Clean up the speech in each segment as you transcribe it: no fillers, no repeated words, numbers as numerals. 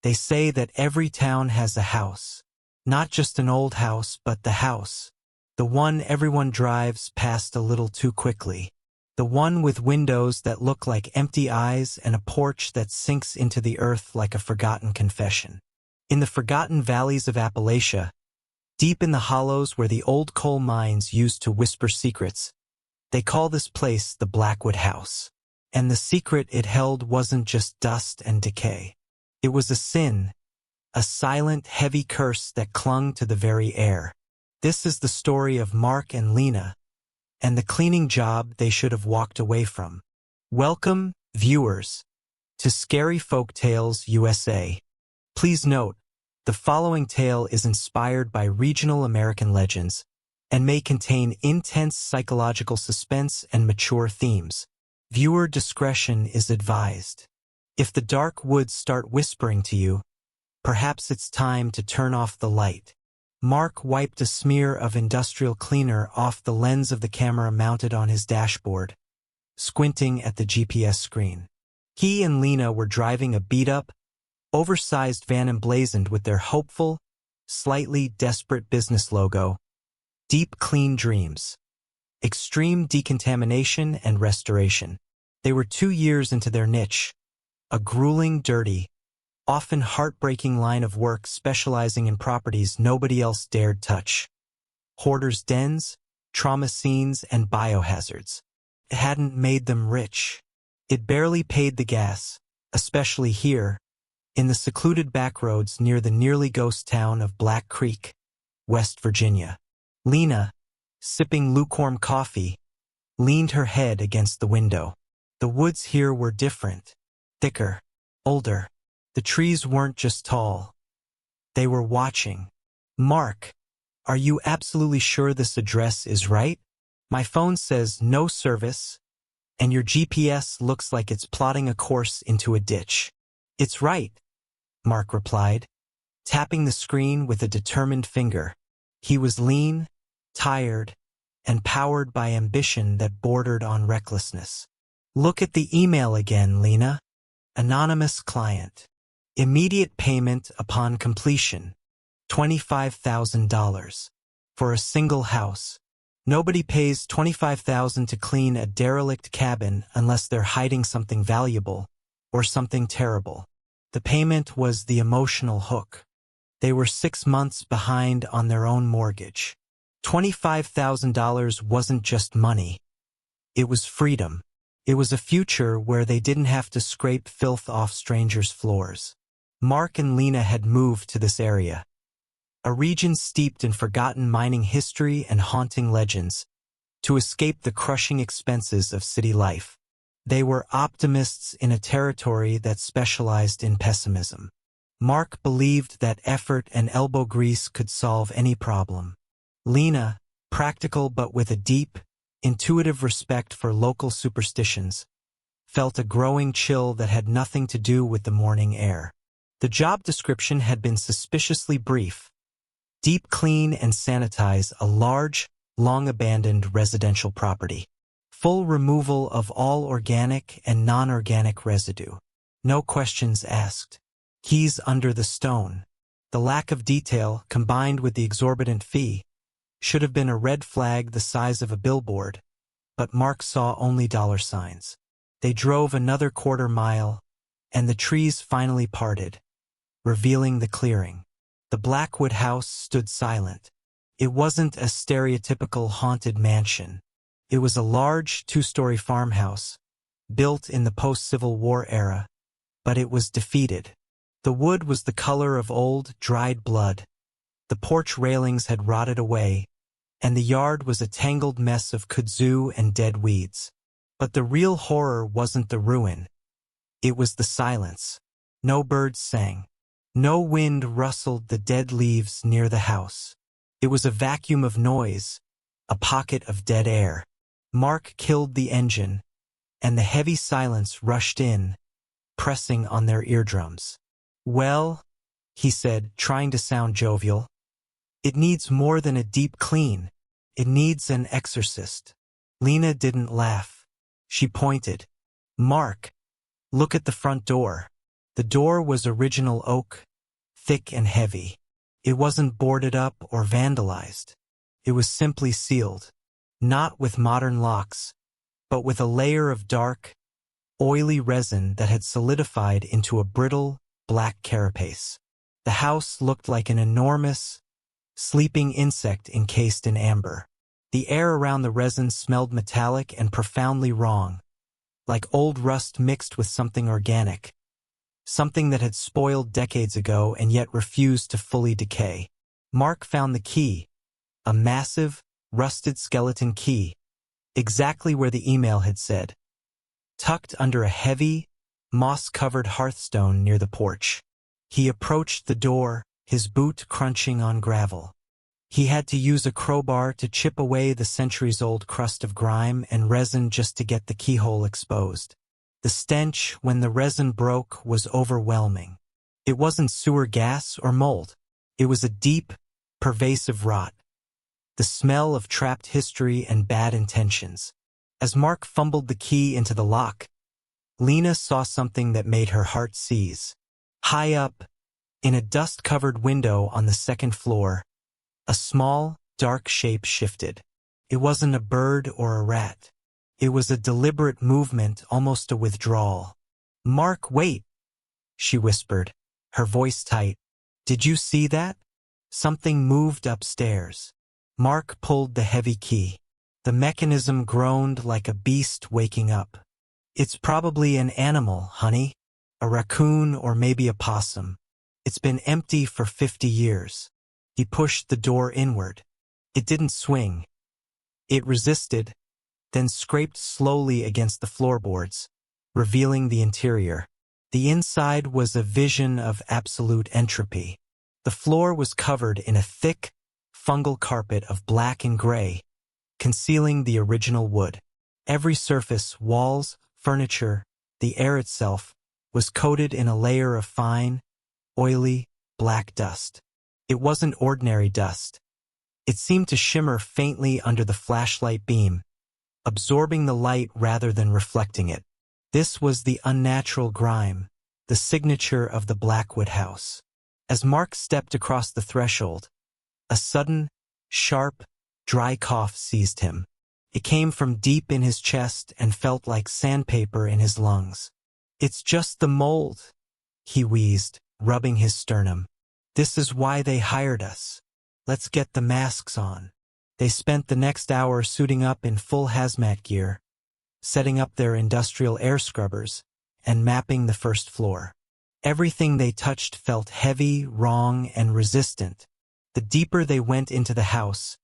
They say that every town has a house. Not just an old house, but the house. The one everyone drives past a little too quickly. The one with windows that look like empty eyes and a porch that sinks into the earth like a forgotten confession. In the forgotten valleys of Appalachia, deep in the hollows where the old coal mines used to whisper secrets, they call this place the Blackwood House. And the secret it held wasn't just dust and decay. It was a sin, a silent, heavy curse that clung to the very air. This is the story of Mark and Lena, and the cleaning job they should have walked away from. Welcome, viewers, to Scary Folk Tales USA. Please note, the following tale is inspired by regional American legends and may contain intense psychological suspense and mature themes. Viewer discretion is advised. If the dark woods start whispering to you, perhaps it's time to turn off the light. Mark wiped a smear of industrial cleaner off the lens of the camera mounted on his dashboard, squinting at the GPS screen. He and Lena were driving a beat-up, oversized van emblazoned with their hopeful, slightly desperate business logo, Deep Clean Dreams. Extreme decontamination and restoration. They were 2 years into their niche, a grueling, dirty, often heartbreaking line of work specializing in properties nobody else dared touch. Hoarders' dens, trauma scenes, and biohazards. It hadn't made them rich. It barely paid the gas, especially here, in the secluded backroads near the nearly ghost town of Black Creek, West Virginia. Lena, sipping lukewarm coffee, leaned her head against the window. The woods here were different, thicker, older. The trees weren't just tall. They were watching. Mark, are you absolutely sure this address is right? My phone says no service, and your GPS looks like it's plotting a course into a ditch. It's right, Mark replied, tapping the screen with a determined finger. He was lean, tired, and powered by ambition that bordered on recklessness. Look at the email again, Lena. Anonymous client. Immediate payment upon completion. $25,000. For a single house. Nobody pays $25,000 to clean a derelict cabin unless they're hiding something valuable or something terrible. The payment was the emotional hook. They were 6 months behind on their own mortgage. $25,000 wasn't just money. It was freedom. It was a future where they didn't have to scrape filth off strangers' floors. Mark and Lena had moved to this area, a region steeped in forgotten mining history and haunting legends, to escape the crushing expenses of city life. They were optimists in a territory that specialized in pessimism. Mark believed that effort and elbow grease could solve any problem. Lena, practical but with a deep, intuitive respect for local superstitions, felt a growing chill that had nothing to do with the morning air. The job description had been suspiciously brief. Deep clean and sanitize a large, long-abandoned residential property. Full removal of all organic and non-organic residue. No questions asked. Keys under the stone. The lack of detail, combined with the exorbitant fee, should have been a red flag the size of a billboard, but Mark saw only dollar signs. They drove another quarter mile, and the trees finally parted, revealing the clearing. The Blackwood House stood silent. It wasn't a stereotypical haunted mansion. It was a large 2-story farmhouse, built in the post-Civil War era, but it was defeated. The wood was the color of old, dried blood. The porch railings had rotted away, and the yard was a tangled mess of kudzu and dead weeds. But the real horror wasn't the ruin. It was the silence. No birds sang. No wind rustled the dead leaves near the house. It was a vacuum of noise, a pocket of dead air. Mark killed the engine, and the heavy silence rushed in, pressing on their eardrums. Well, he said, trying to sound jovial, it needs more than a deep clean. It needs an exorcist. Lena didn't laugh. She pointed. Mark, look at the front door. The door was original oak, thick and heavy. It wasn't boarded up or vandalized. It was simply sealed, not with modern locks, but with a layer of dark, oily resin that had solidified into a brittle, black carapace. The house looked like an enormous, sleeping insect encased in amber. The air around the resin smelled metallic and profoundly wrong, like old rust mixed with something organic, something that had spoiled decades ago and yet refused to fully decay. Mark found the key, a massive, rusted skeleton key, exactly where the email had said, tucked under a heavy, moss-covered hearthstone near the porch. He approached the door, his boot crunching on gravel. He had to use a crowbar to chip away the centuries-old crust of grime and resin just to get the keyhole exposed. The stench, when the resin broke, was overwhelming. It wasn't sewer gas or mold. It was a deep, pervasive rot. The smell of trapped history and bad intentions. As Mark fumbled the key into the lock, Lena saw something that made her heart seize. High up, in a dust-covered window on the second floor, a small, dark shape shifted. It wasn't a bird or a rat. It was a deliberate movement, almost a withdrawal. "Mark, wait," she whispered, her voice tight. "Did you see that?" Something moved upstairs. Mark pulled the heavy key. The mechanism groaned like a beast waking up. "It's probably an animal, honey. A raccoon or maybe a possum. It's been empty for 50 years. He pushed the door inward. It didn't swing. It resisted, then scraped slowly against the floorboards, revealing the interior. The inside was a vision of absolute entropy. The floor was covered in a thick, fungal carpet of black and gray, concealing the original wood. Every surface, walls, furniture, the air itself, was coated in a layer of fine, oily, black dust. It wasn't ordinary dust. It seemed to shimmer faintly under the flashlight beam, absorbing the light rather than reflecting it. This was the unnatural grime, the signature of the Blackwood house. As Mark stepped across the threshold, a sudden, sharp, dry cough seized him. It came from deep in his chest and felt like sandpaper in his lungs. "It's just the mold," he wheezed, rubbing his sternum. "This is why they hired us. Let's get the masks on." They spent the next hour suiting up in full hazmat gear, setting up their industrial air scrubbers, and mapping the first floor. Everything they touched felt heavy, wrong, and resistant. The deeper they went into the house,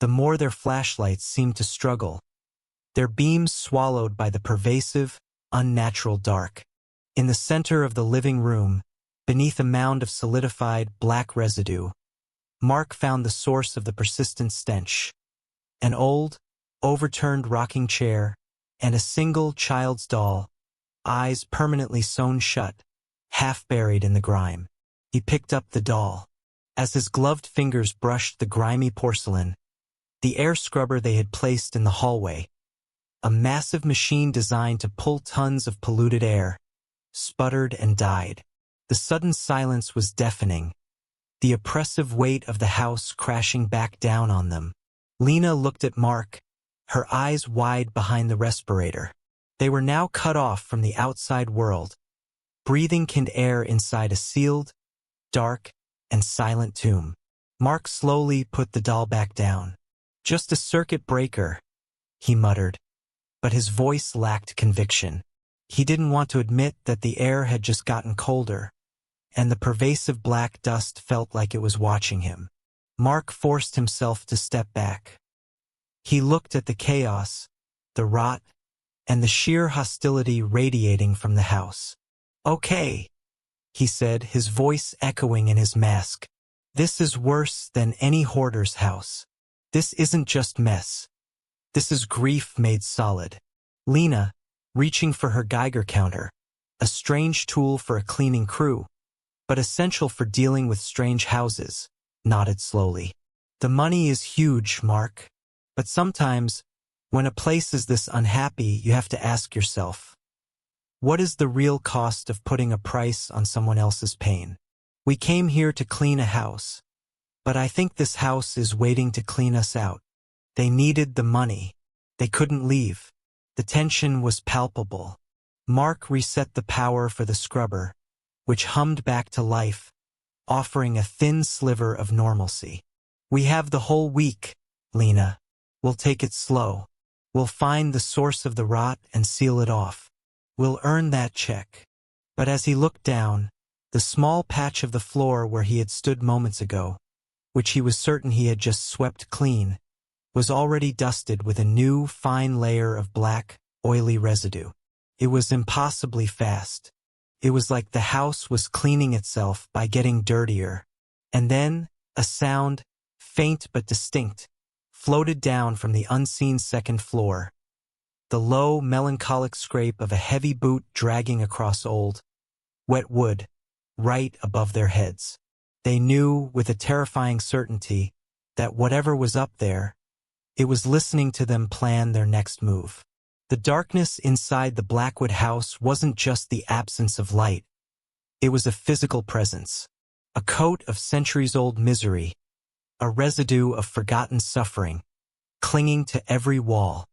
the more their flashlights seemed to struggle, their beams swallowed by the pervasive, unnatural dark. In the center of the living room, beneath a mound of solidified black residue, Mark found the source of the persistent stench. An old, overturned rocking chair and a single child's doll, eyes permanently sewn shut, half buried in the grime. He picked up the doll. As his gloved fingers brushed the grimy porcelain, the air scrubber they had placed in the hallway, a massive machine designed to pull tons of polluted air, sputtered and died. The sudden silence was deafening, the oppressive weight of the house crashing back down on them. Lena looked at Mark, her eyes wide behind the respirator. They were now cut off from the outside world, breathing canned air inside a sealed, dark, and silent tomb. Mark slowly put the doll back down. "Just a circuit breaker," he muttered, but his voice lacked conviction. He didn't want to admit that the air had just gotten colder, and the pervasive black dust felt like it was watching him. Mark forced himself to step back. He looked at the chaos, the rot, and the sheer hostility radiating from the house. "Okay," he said, his voice echoing in his mask. "This is worse than any hoarder's house. This isn't just mess. This is grief made solid." Lena, reaching for her Geiger counter, a strange tool for a cleaning crew, but essential for dealing with strange houses, nodded slowly. "The money is huge, Mark. But sometimes, when a place is this unhappy, you have to ask yourself, What is the real cost of putting a price on someone else's pain? We came here to clean a house, but I think this house is waiting to clean us out. They needed the money. They couldn't leave. The tension was palpable. Mark reset the power for the scrubber, which hummed back to life, offering a thin sliver of normalcy. We have the whole week, Lena. We'll take it slow. We'll find the source of the rot and seal it off. We'll earn that check. But as he looked down, the small patch of the floor where he had stood moments ago, which he was certain he had just swept clean, was already dusted with a new, fine layer of black, oily residue. It was impossibly fast. It was like the house was cleaning itself by getting dirtier. And then, a sound, faint but distinct, floated down from the unseen second floor. The low, melancholic scrape of a heavy boot dragging across old, wet wood, right above their heads. They knew, with a terrifying certainty, that whatever was up there, it was listening to them plan their next move. The darkness inside the Blackwood house wasn't just the absence of light. It was a physical presence, a coat of centuries-old misery, a residue of forgotten suffering, clinging to every wall.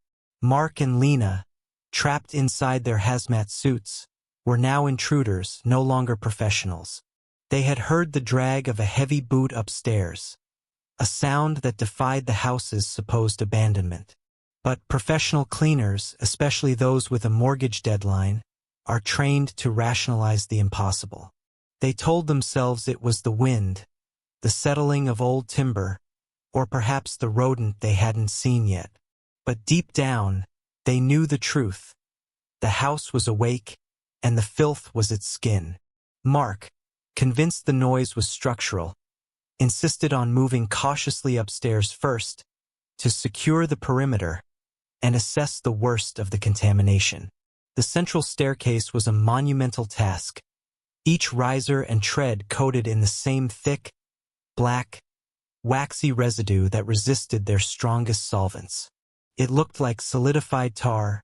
Mark and Lena, trapped inside their hazmat suits, were now intruders, no longer professionals. They had heard the drag of a heavy boot upstairs, a sound that defied the house's supposed abandonment. But professional cleaners, especially those with a mortgage deadline, are trained to rationalize the impossible. They told themselves it was the wind, the settling of old timber, or perhaps the rodent they hadn't seen yet. But deep down, they knew the truth. The house was awake, and the filth was its skin. Mark, convinced the noise was structural, insisted on moving cautiously upstairs first to secure the perimeter and assess the worst of the contamination. The central staircase was a monumental task, each riser and tread coated in the same thick, black, waxy residue that resisted their strongest solvents. It looked like solidified tar,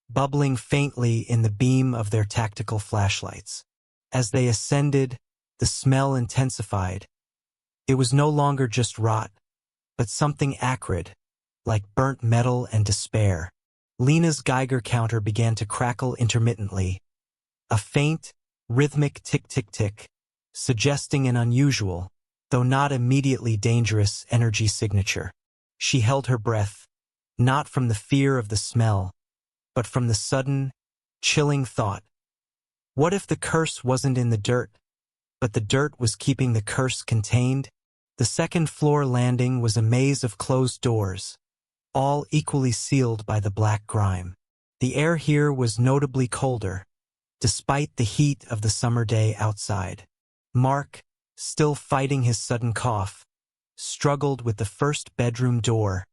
bubbling faintly in the beam of their tactical flashlights. As they ascended, the smell intensified. It was no longer just rot, but something acrid, like burnt metal and despair. Lena's Geiger counter began to crackle intermittently, a faint, rhythmic tick-tick-tick, suggesting an unusual, though not immediately dangerous, energy signature. She held her breath, not from the fear of the smell, but from the sudden, chilling thought. What if the curse wasn't in the dirt, but the dirt was keeping the curse contained? The second-floor landing was a maze of closed doors, all equally sealed by the black grime. The air here was notably colder, despite the heat of the summer day outside. Mark, still fighting his sudden cough, struggled with the first bedroom door,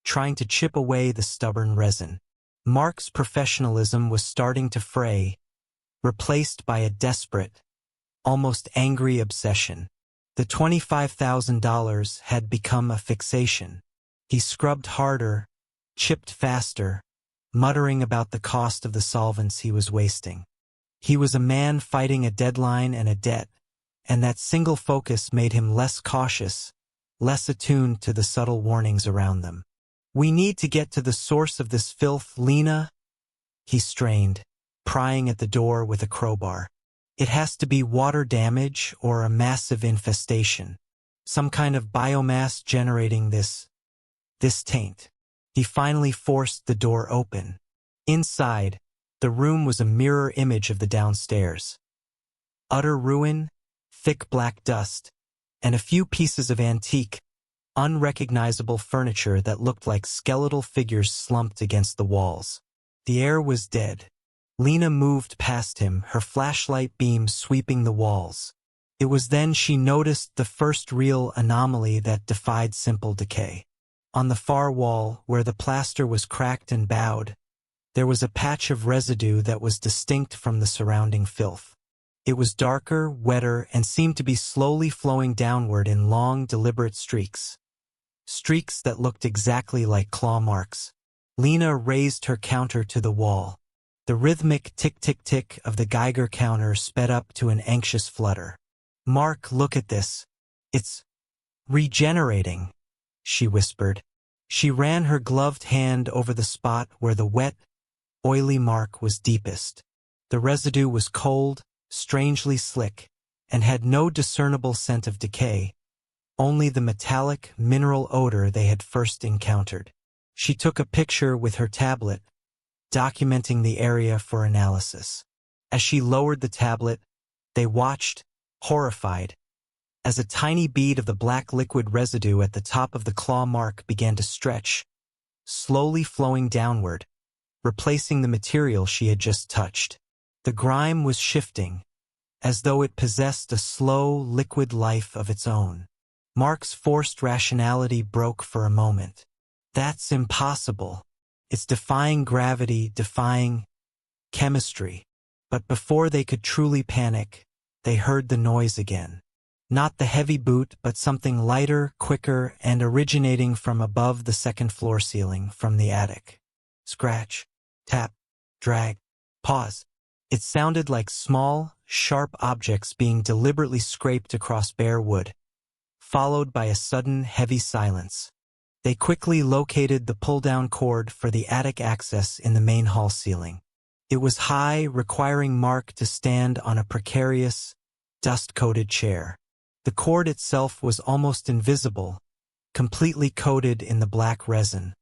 trying to chip away the stubborn resin. Mark's professionalism was starting to fray, replaced by a desperate, almost angry obsession. The $25,000 had become a fixation. He scrubbed harder, chipped faster, muttering about the cost of the solvents he was wasting. He was a man fighting a deadline and a debt, and that single focus made him less cautious, less attuned to the subtle warnings around them. "We need to get to the source of this filth, Lena," he strained, prying at the door with a crowbar. "It has to be water damage or a massive infestation, some kind of biomass generating this taint." He finally forced the door open. Inside, the room was a mirror image of the downstairs. Utter ruin, thick black dust, and a few pieces of antique, unrecognizable furniture that looked like skeletal figures slumped against the walls. The air was dead. Lena moved past him, her flashlight beam sweeping the walls. It was then she noticed the first real anomaly that defied simple decay. On the far wall, where the plaster was cracked and bowed, there was a patch of residue that was distinct from the surrounding filth. It was darker, wetter, and seemed to be slowly flowing downward in long, deliberate streaks. Streaks that looked exactly like claw marks. Lena raised her counter to the wall. The rhythmic tick-tick-tick of the Geiger counter sped up to an anxious flutter. "Mark, look at this. It's regenerating," she whispered. She ran her gloved hand over the spot where the wet, oily mark was deepest. The residue was cold, strangely slick, and had no discernible scent of decay, only the metallic, mineral odor they had first encountered. She took a picture with her tablet, documenting the area for analysis. As she lowered the tablet, they watched, horrified, as a tiny bead of the black liquid residue at the top of the claw mark began to stretch, slowly flowing downward, replacing the material she had just touched. The grime was shifting, as though it possessed a slow, liquid life of its own. Mark's forced rationality broke for a moment. "That's impossible. It's defying gravity, defying chemistry." But before they could truly panic, they heard the noise again. Not the heavy boot, but something lighter, quicker, and originating from above the second-floor ceiling, from the attic. Scratch, tap, drag, pause. It sounded like small, sharp objects being deliberately scraped across bare wood, followed by a sudden, heavy silence. They quickly located the pull-down cord for the attic access in the main hall ceiling. It was high, requiring Mark to stand on a precarious, dust-coated chair. The cord itself was almost invisible, completely coated in the black resin,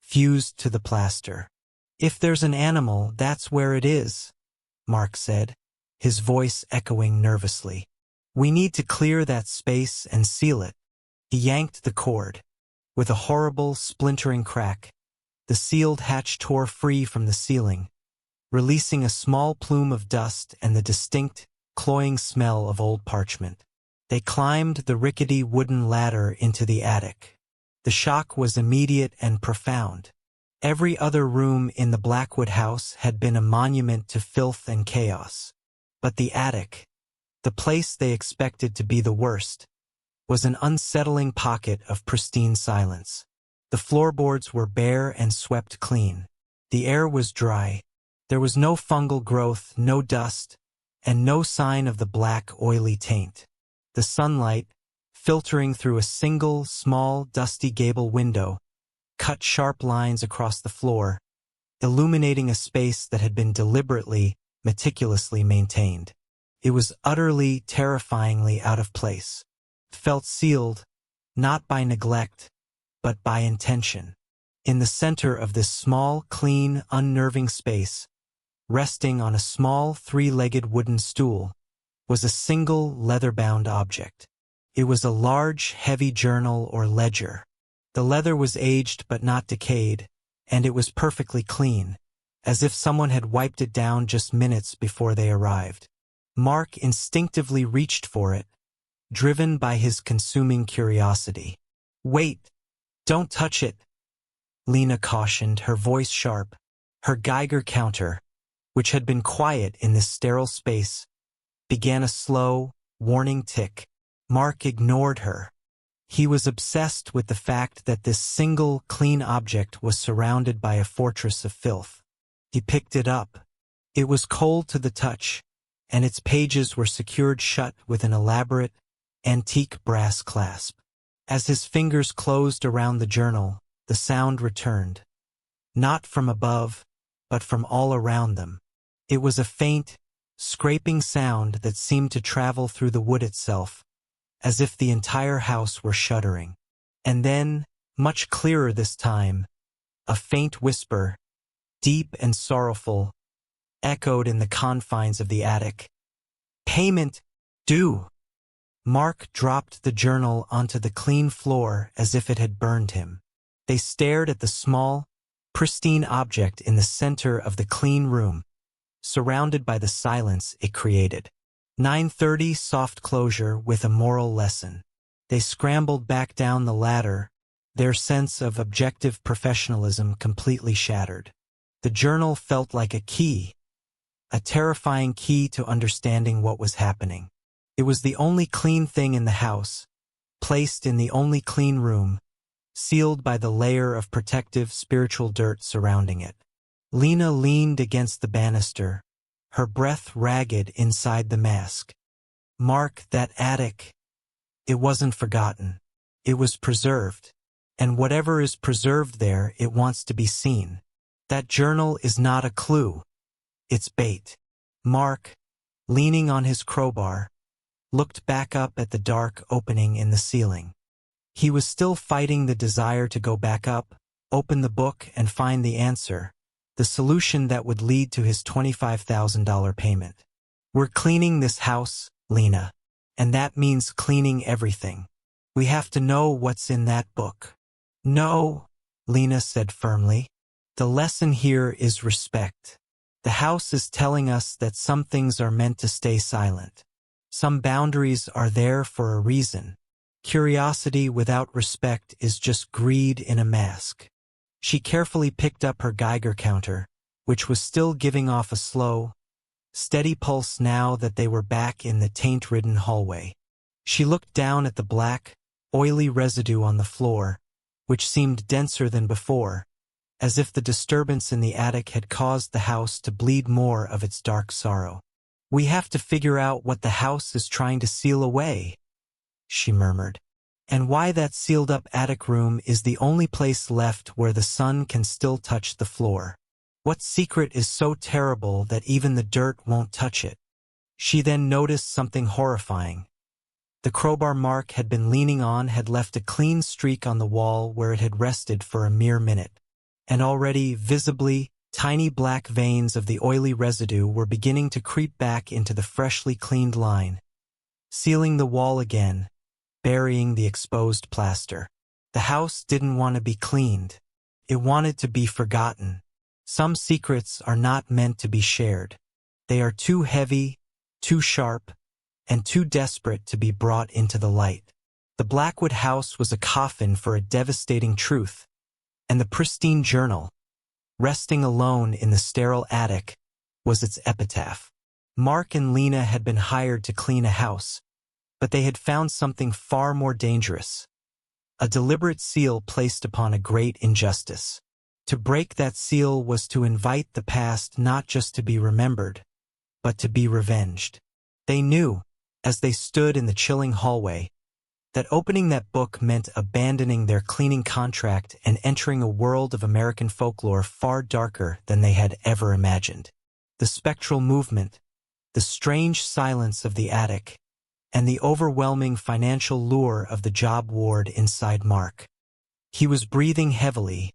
fused to the plaster. "If there's an animal, that's where it is," Mark said, his voice echoing nervously. "We need to clear that space and seal it." He yanked the cord. With a horrible, splintering crack, the sealed hatch tore free from the ceiling, releasing a small plume of dust and the distinct, cloying smell of old parchment. They climbed the rickety wooden ladder into the attic. The shock was immediate and profound. Every other room in the Blackwood house had been a monument to filth and chaos. But the attic, the place they expected to be the worst, was an unsettling pocket of pristine silence. The floorboards were bare and swept clean. The air was dry. There was no fungal growth, no dust, and no sign of the black, oily taint. The sunlight, filtering through a single, small, dusty gable window, cut sharp lines across the floor, illuminating a space that had been deliberately, meticulously maintained. It was utterly, terrifyingly out of place. It felt sealed, not by neglect, but by intention. In the center of this small, clean, unnerving space, resting on a small, three-legged wooden stool, was a single leather-bound object. It was a large, heavy journal or ledger. The leather was aged but not decayed, and it was perfectly clean, as if someone had wiped it down just minutes before they arrived. Mark instinctively reached for it, driven by his consuming curiosity. "Wait! Don't touch it!" Lena cautioned, her voice sharp. Her Geiger counter, which had been quiet in this sterile space, began a slow, warning tick. Mark ignored her. He was obsessed with the fact that this single, clean object was surrounded by a fortress of filth. He picked it up. It was cold to the touch, and its pages were secured shut with an elaborate, antique brass clasp. As his fingers closed around the journal, the sound returned. Not from above, but from all around them. It was a faint, scraping sound that seemed to travel through the wood itself, as if the entire house were shuddering. And then, much clearer this time, a faint whisper, deep and sorrowful, echoed in the confines of the attic. "Payment due!" Mark dropped the journal onto the clean floor as if it had burned him. They stared at the small, pristine object in the center of the clean room, surrounded by the silence it created. 9:30 soft closure with a moral lesson. They scrambled back down the ladder, their sense of objective professionalism completely shattered. The journal felt like a key, a terrifying key to understanding what was happening. It was the only clean thing in the house, placed in the only clean room, sealed by the layer of protective spiritual dirt surrounding it. Lena leaned against the banister, her breath ragged inside the mask. Mark, that attic. It wasn't forgotten. It was preserved. And whatever is preserved there, it wants to be seen. That journal is not a clue. It's bait. Mark, leaning on his crowbar, looked back up at the dark opening in the ceiling. He was still fighting the desire to go back up, open the book and find the answer, the solution that would lead to his $25,000 payment. We're cleaning this house, Lena. And that means cleaning everything. We have to know what's in that book. No, Lena said firmly. The lesson here is respect. The house is telling us that some things are meant to stay silent. Some boundaries are there for a reason. Curiosity without respect is just greed in a mask. She carefully picked up her Geiger counter, which was still giving off a slow, steady pulse now that they were back in the taint-ridden hallway. She looked down at the black, oily residue on the floor, which seemed denser than before, as if the disturbance in the attic had caused the house to bleed more of its dark sorrow. We have to figure out what the house is trying to seal away, she murmured, and why that sealed-up attic room is the only place left where the sun can still touch the floor. What secret is so terrible that even the dirt won't touch it? She then noticed something horrifying. The crowbar Mark had been leaning on had left a clean streak on the wall where it had rested for a mere minute. And already, visibly, tiny black veins of the oily residue were beginning to creep back into the freshly cleaned line, sealing the wall again, burying the exposed plaster. The house didn't want to be cleaned. It wanted to be forgotten. Some secrets are not meant to be shared. They are too heavy, too sharp, and too desperate to be brought into the light. The Blackwood house was a coffin for a devastating truth, and the pristine journal, resting alone in the sterile attic, was its epitaph. Mark and Lena had been hired to clean a house, but they had found something far more dangerous, a deliberate seal placed upon a great injustice. To break that seal was to invite the past not just to be remembered, but to be revenged. They knew, as they stood in the chilling hallway, that opening that book meant abandoning their cleaning contract and entering a world of American folklore far darker than they had ever imagined. The spectral movement, the strange silence of the attic, and the overwhelming financial lure of the job ward inside Mark. He was breathing heavily,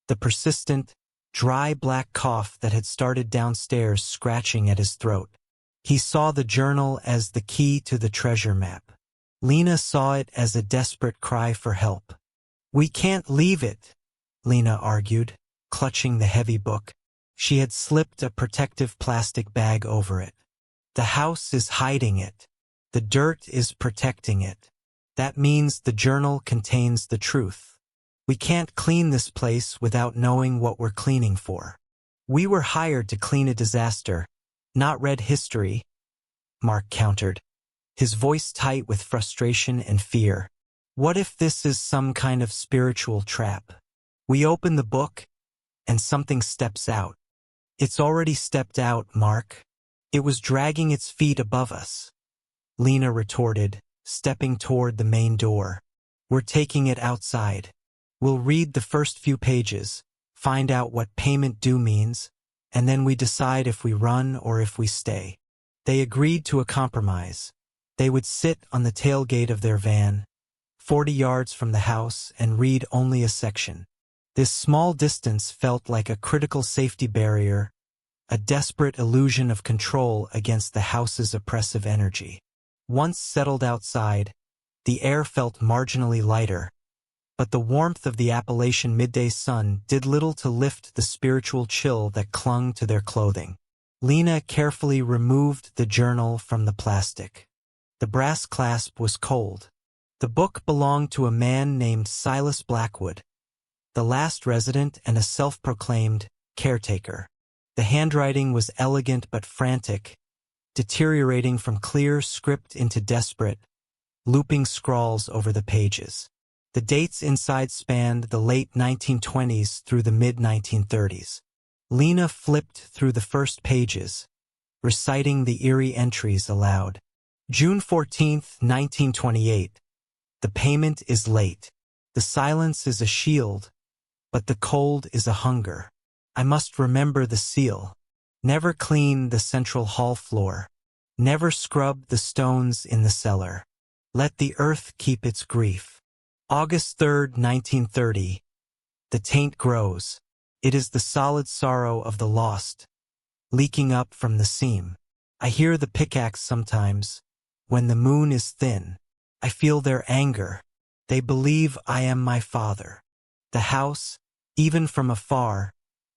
the persistent, dry black cough that had started downstairs scratching at his throat. He saw the journal as the key to the treasure map. Lena saw it as a desperate cry for help. "We can't leave it," Lena argued, clutching the heavy book. She had slipped a protective plastic bag over it. "The house is hiding it. The dirt is protecting it. That means the journal contains the truth. We can't clean this place without knowing what we're cleaning for. We were hired to clean a disaster, not read history," Mark countered, his voice tight with frustration and fear. "What if this is some kind of spiritual trap? We open the book, and something steps out. It's already stepped out, Mark. It was dragging its feet above us," Lena retorted, stepping toward the main door. "We're taking it outside. We'll read the first few pages, find out what payment due means, and then we decide if we run or if we stay." They agreed to a compromise. They would sit on the tailgate of their van, 40 yards from the house, and read only a section. This small distance felt like a critical safety barrier, a desperate illusion of control against the house's oppressive energy. Once settled outside, the air felt marginally lighter, but the warmth of the Appalachian midday sun did little to lift the spiritual chill that clung to their clothing. Lena carefully removed the journal from the plastic. The brass clasp was cold. The book belonged to a man named Silas Blackwood, the last resident and a self-proclaimed caretaker. The handwriting was elegant but frantic, deteriorating from clear script into desperate, looping scrawls over the pages. The dates inside spanned the late 1920s through the mid-1930s. Lena flipped through the first pages, reciting the eerie entries aloud. June 14th, 1928. The payment is late. The silence is a shield, but the cold is a hunger. I must remember the seal. Never clean the central hall floor. Never scrub the stones in the cellar. Let the earth keep its grief. August 3rd, 1930. The taint grows. It is the solid sorrow of the lost, leaking up from the seam. I hear the pickaxe sometimes. When the moon is thin, I feel their anger. They believe I am my father. The house, even from afar,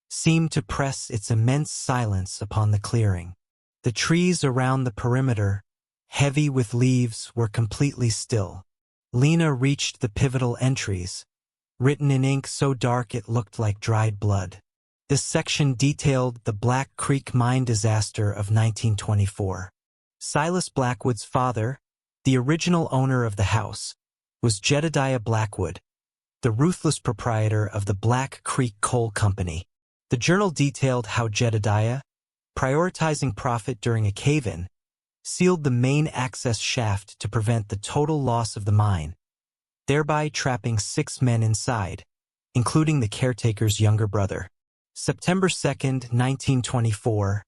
seemed to press its immense silence upon the clearing. The trees around the perimeter, heavy with leaves, were completely still. Lena reached the pivotal entries, written in ink so dark it looked like dried blood. This section detailed the Black Creek mine disaster of 1924. Silas Blackwood's father, the original owner of the house, was Jedediah Blackwood, the ruthless proprietor of the Black Creek Coal Company. The journal detailed how Jedediah, prioritizing profit during a cave-in, sealed the main access shaft to prevent the total loss of the mine, thereby trapping 6 men inside, including the caretaker's younger brother. September 2nd, 1924.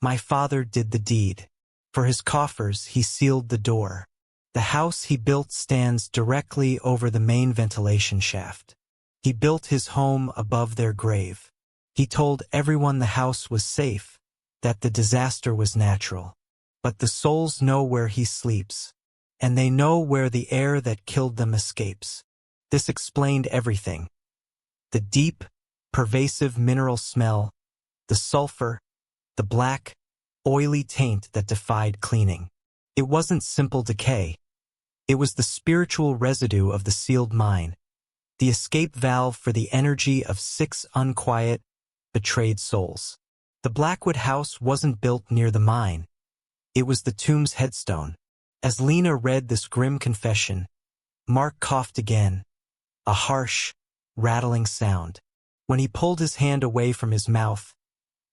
My father did the deed. For his coffers, he sealed the door. The house he built stands directly over the main ventilation shaft. He built his home above their grave. He told everyone the house was safe, that the disaster was natural. But the souls know where he sleeps, and they know where the air that killed them escapes. This explained everything. The deep, pervasive mineral smell, the sulfur, the black, oily taint that defied cleaning. It wasn't simple decay. It was the spiritual residue of the sealed mine, the escape valve for the energy of 6 unquiet, betrayed souls. The Blackwood house wasn't built near the mine. It was the tomb's headstone. As Lena read this grim confession, Mark coughed again, a harsh, rattling sound. When he pulled his hand away from his mouth,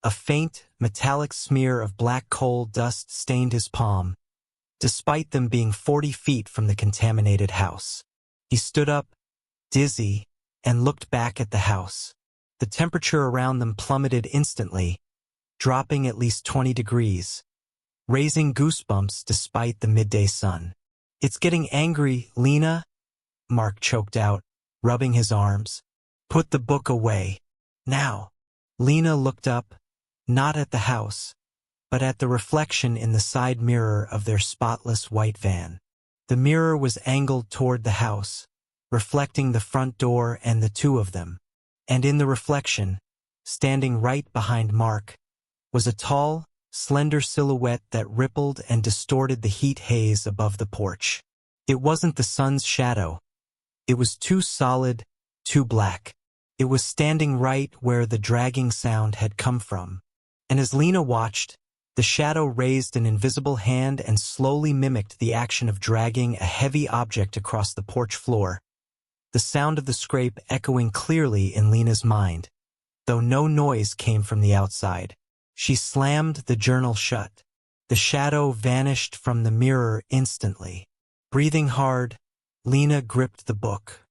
a faint, metallic smear of black coal dust stained his palm, despite them being 40 feet from the contaminated house. He stood up, dizzy, and looked back at the house. The temperature around them plummeted instantly, dropping at least 20 degrees, raising goosebumps despite the midday sun. It's getting angry, Lena, Mark choked out, rubbing his arms. Put the book away. Now. Lena looked up, not at the house, but at the reflection in the side mirror of their spotless white van. The mirror was angled toward the house, reflecting the front door and the two of them. And in the reflection, standing right behind Mark, was a tall, slender silhouette that rippled and distorted the heat haze above the porch. It wasn't the sun's shadow. It was too solid, too black. It was standing right where the dragging sound had come from. And as Lena watched, the shadow raised an invisible hand and slowly mimicked the action of dragging a heavy object across the porch floor, the sound of the scrape echoing clearly in Lena's mind, though no noise came from the outside. She slammed the journal shut. The shadow vanished from the mirror instantly. Breathing hard, Lena gripped the book.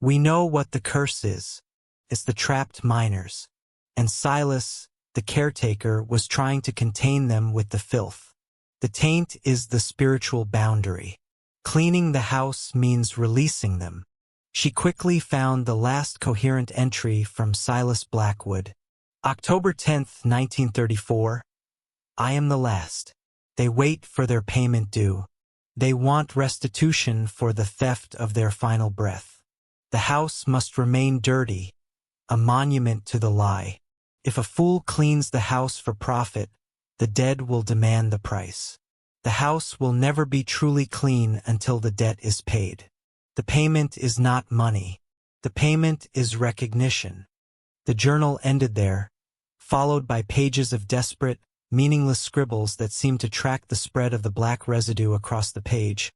We know what the curse is. It's the trapped miners. And Silas, the caretaker, was trying to contain them with the filth. The taint is the spiritual boundary. Cleaning the house means releasing them. She quickly found the last coherent entry from Silas Blackwood. October 10th, 1934. I am the last. They wait for their payment due. They want restitution for the theft of their final breath. The house must remain dirty, a monument to the lie. If a fool cleans the house for profit, the dead will demand the price. The house will never be truly clean until the debt is paid. The payment is not money. The payment is recognition. The journal ended there, followed by pages of desperate, meaningless scribbles that seemed to track the spread of the black residue across the page,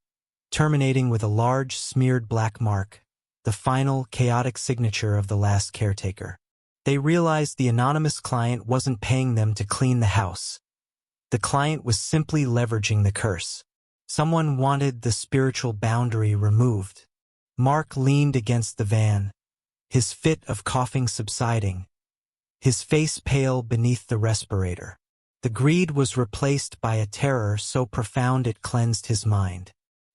terminating with a large, smeared black mark, the final, chaotic signature of the last caretaker. They realized the anonymous client wasn't paying them to clean the house. The client was simply leveraging the curse. Someone wanted the spiritual boundary removed. Mark leaned against the van, his fit of coughing subsiding, his face pale beneath the respirator. The greed was replaced by a terror so profound it cleansed his mind.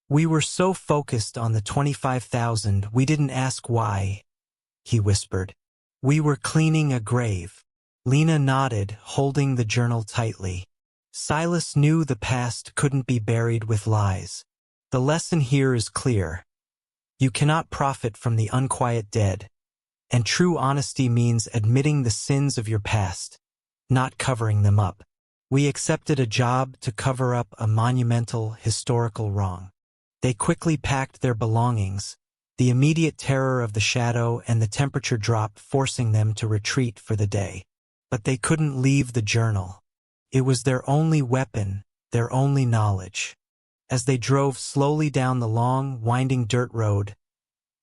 "We were so focused on the 25,000 we didn't ask why," he whispered. "We were cleaning a grave." Lena nodded, holding the journal tightly. Silas knew the past couldn't be buried with lies. The lesson here is clear. You cannot profit from the unquiet dead, and true honesty means admitting the sins of your past, not covering them up. We accepted a job to cover up a monumental, historical wrong. They quickly packed their belongings, the immediate terror of the shadow and the temperature drop forcing them to retreat for the day. But they couldn't leave the journal. It was their only weapon, their only knowledge. As they drove slowly down the long, winding dirt road,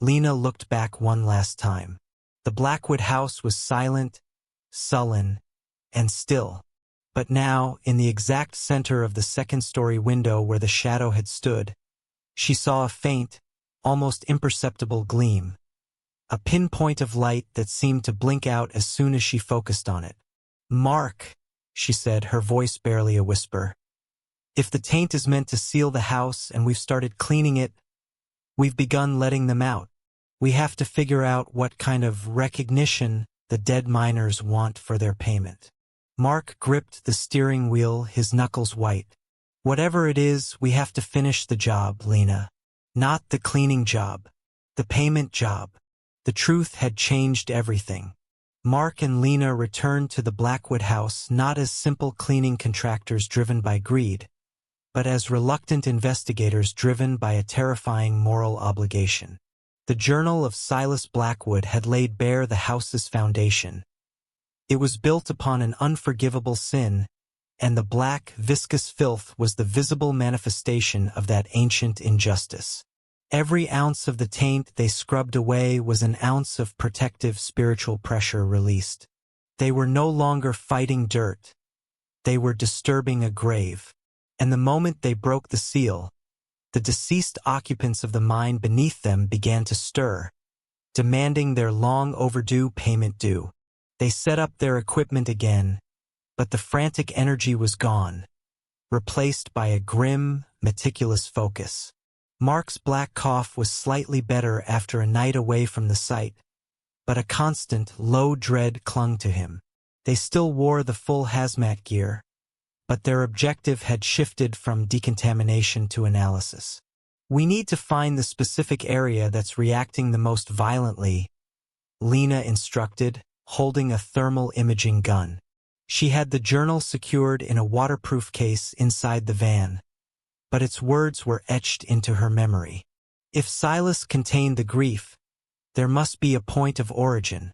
Lena looked back one last time. The Blackwood house was silent, sullen, and still. But now, in the exact center of the second-story window where the shadow had stood, she saw a faint, almost imperceptible gleam. A pinpoint of light that seemed to blink out as soon as she focused on it. "Mark," she said, her voice barely a whisper. "If the taint is meant to seal the house and we've started cleaning it, we've begun letting them out. We have to figure out what kind of recognition the dead miners want for their payment." Mark gripped the steering wheel, his knuckles white. "Whatever it is, we have to finish the job, Lena. Not the cleaning job. The payment job." The truth had changed everything. Mark and Lena returned to the Blackwood house not as simple cleaning contractors driven by greed, but as reluctant investigators driven by a terrifying moral obligation. The journal of Silas Blackwood had laid bare the house's foundation. It was built upon an unforgivable sin, and the black, viscous filth was the visible manifestation of that ancient injustice. Every ounce of the taint they scrubbed away was an ounce of protective spiritual pressure released. They were no longer fighting dirt. They were disturbing a grave. And the moment they broke the seal, the deceased occupants of the mine beneath them began to stir, demanding their long-overdue payment due. They set up their equipment again, but the frantic energy was gone, replaced by a grim, meticulous focus. Mark's black cough was slightly better after a night away from the site, but a constant, low dread clung to him. They still wore the full hazmat gear, but their objective had shifted from decontamination to analysis. "We need to find the specific area that's reacting the most violently," Lena instructed, holding a thermal imaging gun. She had the journal secured in a waterproof case inside the van, but its words were etched into her memory. If Silas contained the grief, there must be a point of origin,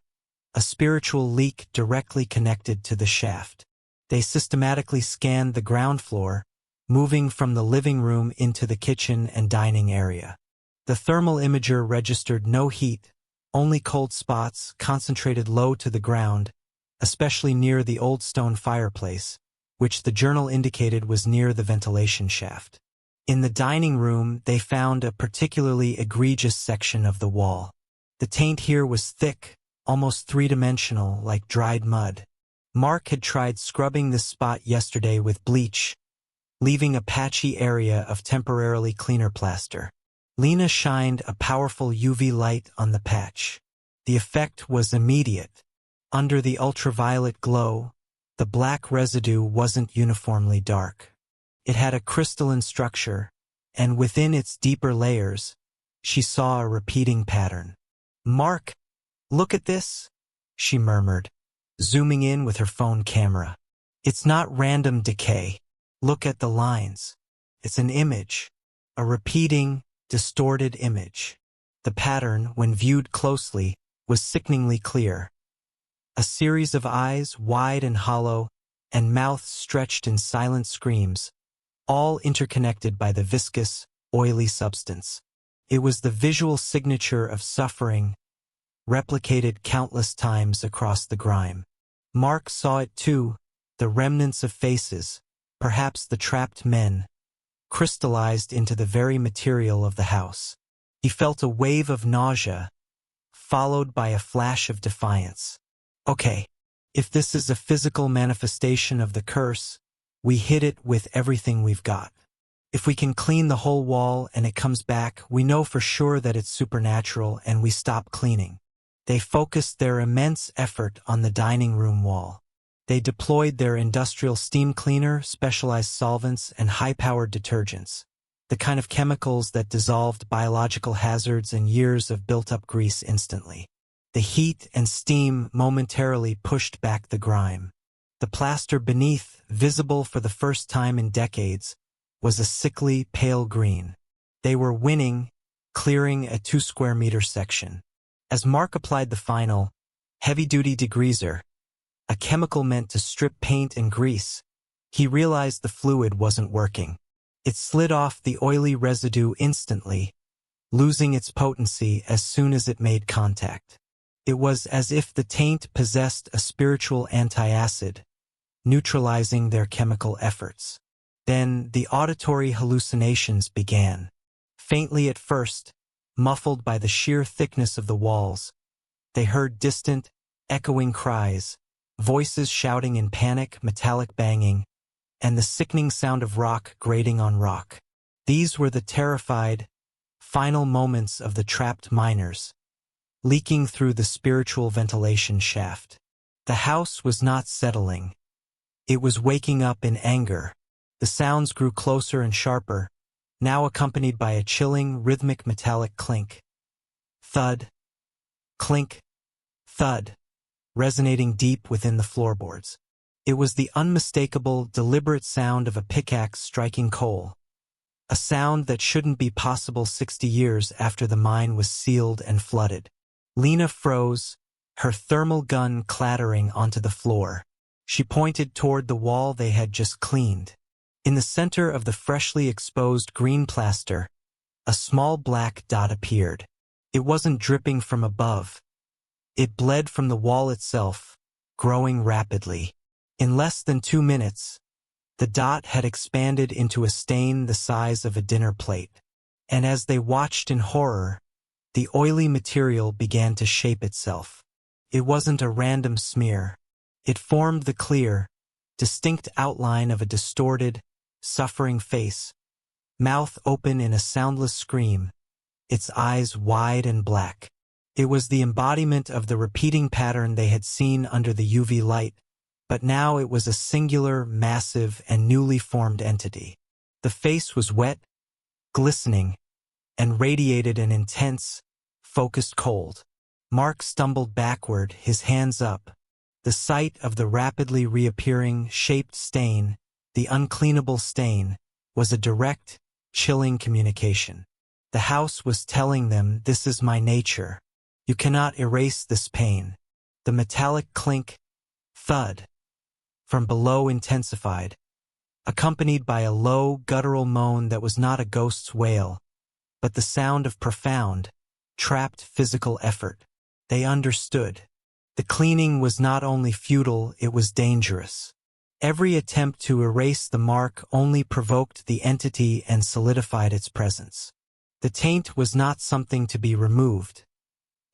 a spiritual leak directly connected to the shaft. They systematically scanned the ground floor, moving from the living room into the kitchen and dining area. The thermal imager registered no heat, only cold spots concentrated low to the ground, especially near the old stone fireplace, which the journal indicated was near the ventilation shaft. In the dining room, they found a particularly egregious section of the wall. The taint here was thick, almost three-dimensional, like dried mud. Mark had tried scrubbing this spot yesterday with bleach, leaving a patchy area of temporarily cleaner plaster. Lena shined a powerful UV light on the patch. The effect was immediate. Under the ultraviolet glow, the black residue wasn't uniformly dark. It had a crystalline structure, and within its deeper layers, she saw a repeating pattern. "Mark, look at this," she murmured, zooming in with her phone camera. "It's not random decay. Look at the lines. It's an image, a repeating, distorted image." The pattern, when viewed closely, was sickeningly clear. A series of eyes, wide and hollow, and mouths stretched in silent screams, all interconnected by the viscous, oily substance. It was the visual signature of suffering, replicated countless times across the grime. Mark saw it too, the remnants of faces, perhaps the trapped men, crystallized into the very material of the house. He felt a wave of nausea, followed by a flash of defiance. Okay, if this is a physical manifestation of the curse, we hit it with everything we've got. If we can clean the whole wall and it comes back, we know for sure that it's supernatural and we stop cleaning. They focused their immense effort on the dining room wall. They deployed their industrial steam cleaner, specialized solvents, and high-powered detergents, the kind of chemicals that dissolved biological hazards and years of built-up grease instantly. The heat and steam momentarily pushed back the grime. The plaster beneath, visible for the first time in decades, was a sickly, pale green. They were winning, clearing a 2-square-meter section. As Mark applied the final, heavy-duty degreaser, a chemical meant to strip paint and grease, he realized the fluid wasn't working. It slid off the oily residue instantly, losing its potency as soon as it made contact. It was as if the taint possessed a spiritual antacid, neutralizing their chemical efforts. Then the auditory hallucinations began. Faintly at first, muffled by the sheer thickness of the walls, they heard distant, echoing cries, voices shouting in panic, metallic banging, and the sickening sound of rock grating on rock. These were the terrified, final moments of the trapped miners, leaking through the spiritual ventilation shaft. The house was not settling. It was waking up in anger. The sounds grew closer and sharper, now accompanied by a chilling, rhythmic metallic clink. Thud, clink, thud, resonating deep within the floorboards. It was the unmistakable, deliberate sound of a pickaxe striking coal, a sound that shouldn't be possible 60 years after the mine was sealed and flooded. Lena froze, her thermal gun clattering onto the floor. She pointed toward the wall they had just cleaned. In the center of the freshly exposed green plaster, a small black dot appeared. It wasn't dripping from above. It bled from the wall itself, growing rapidly. In less than 2 minutes, the dot had expanded into a stain the size of a dinner plate. And as they watched in horror, the oily material began to shape itself. It wasn't a random smear. It formed the clear, distinct outline of a distorted, suffering face, mouth open in a soundless scream, its eyes wide and black. It was the embodiment of the repeating pattern they had seen under the UV light, but now it was a singular, massive, and newly formed entity. The face was wet, glistening, and radiated an intense, focused cold. Mark stumbled backward, his hands up. The sight of the rapidly reappearing, shaped stain, the uncleanable stain, was a direct, chilling communication. The house was telling them, this is my nature. You cannot erase this pain. The metallic clink, thud, from below intensified, accompanied by a low, guttural moan that was not a ghost's wail, but the sound of profound, trapped physical effort. They understood. The cleaning was not only futile, it was dangerous. Every attempt to erase the mark only provoked the entity and solidified its presence. The taint was not something to be removed.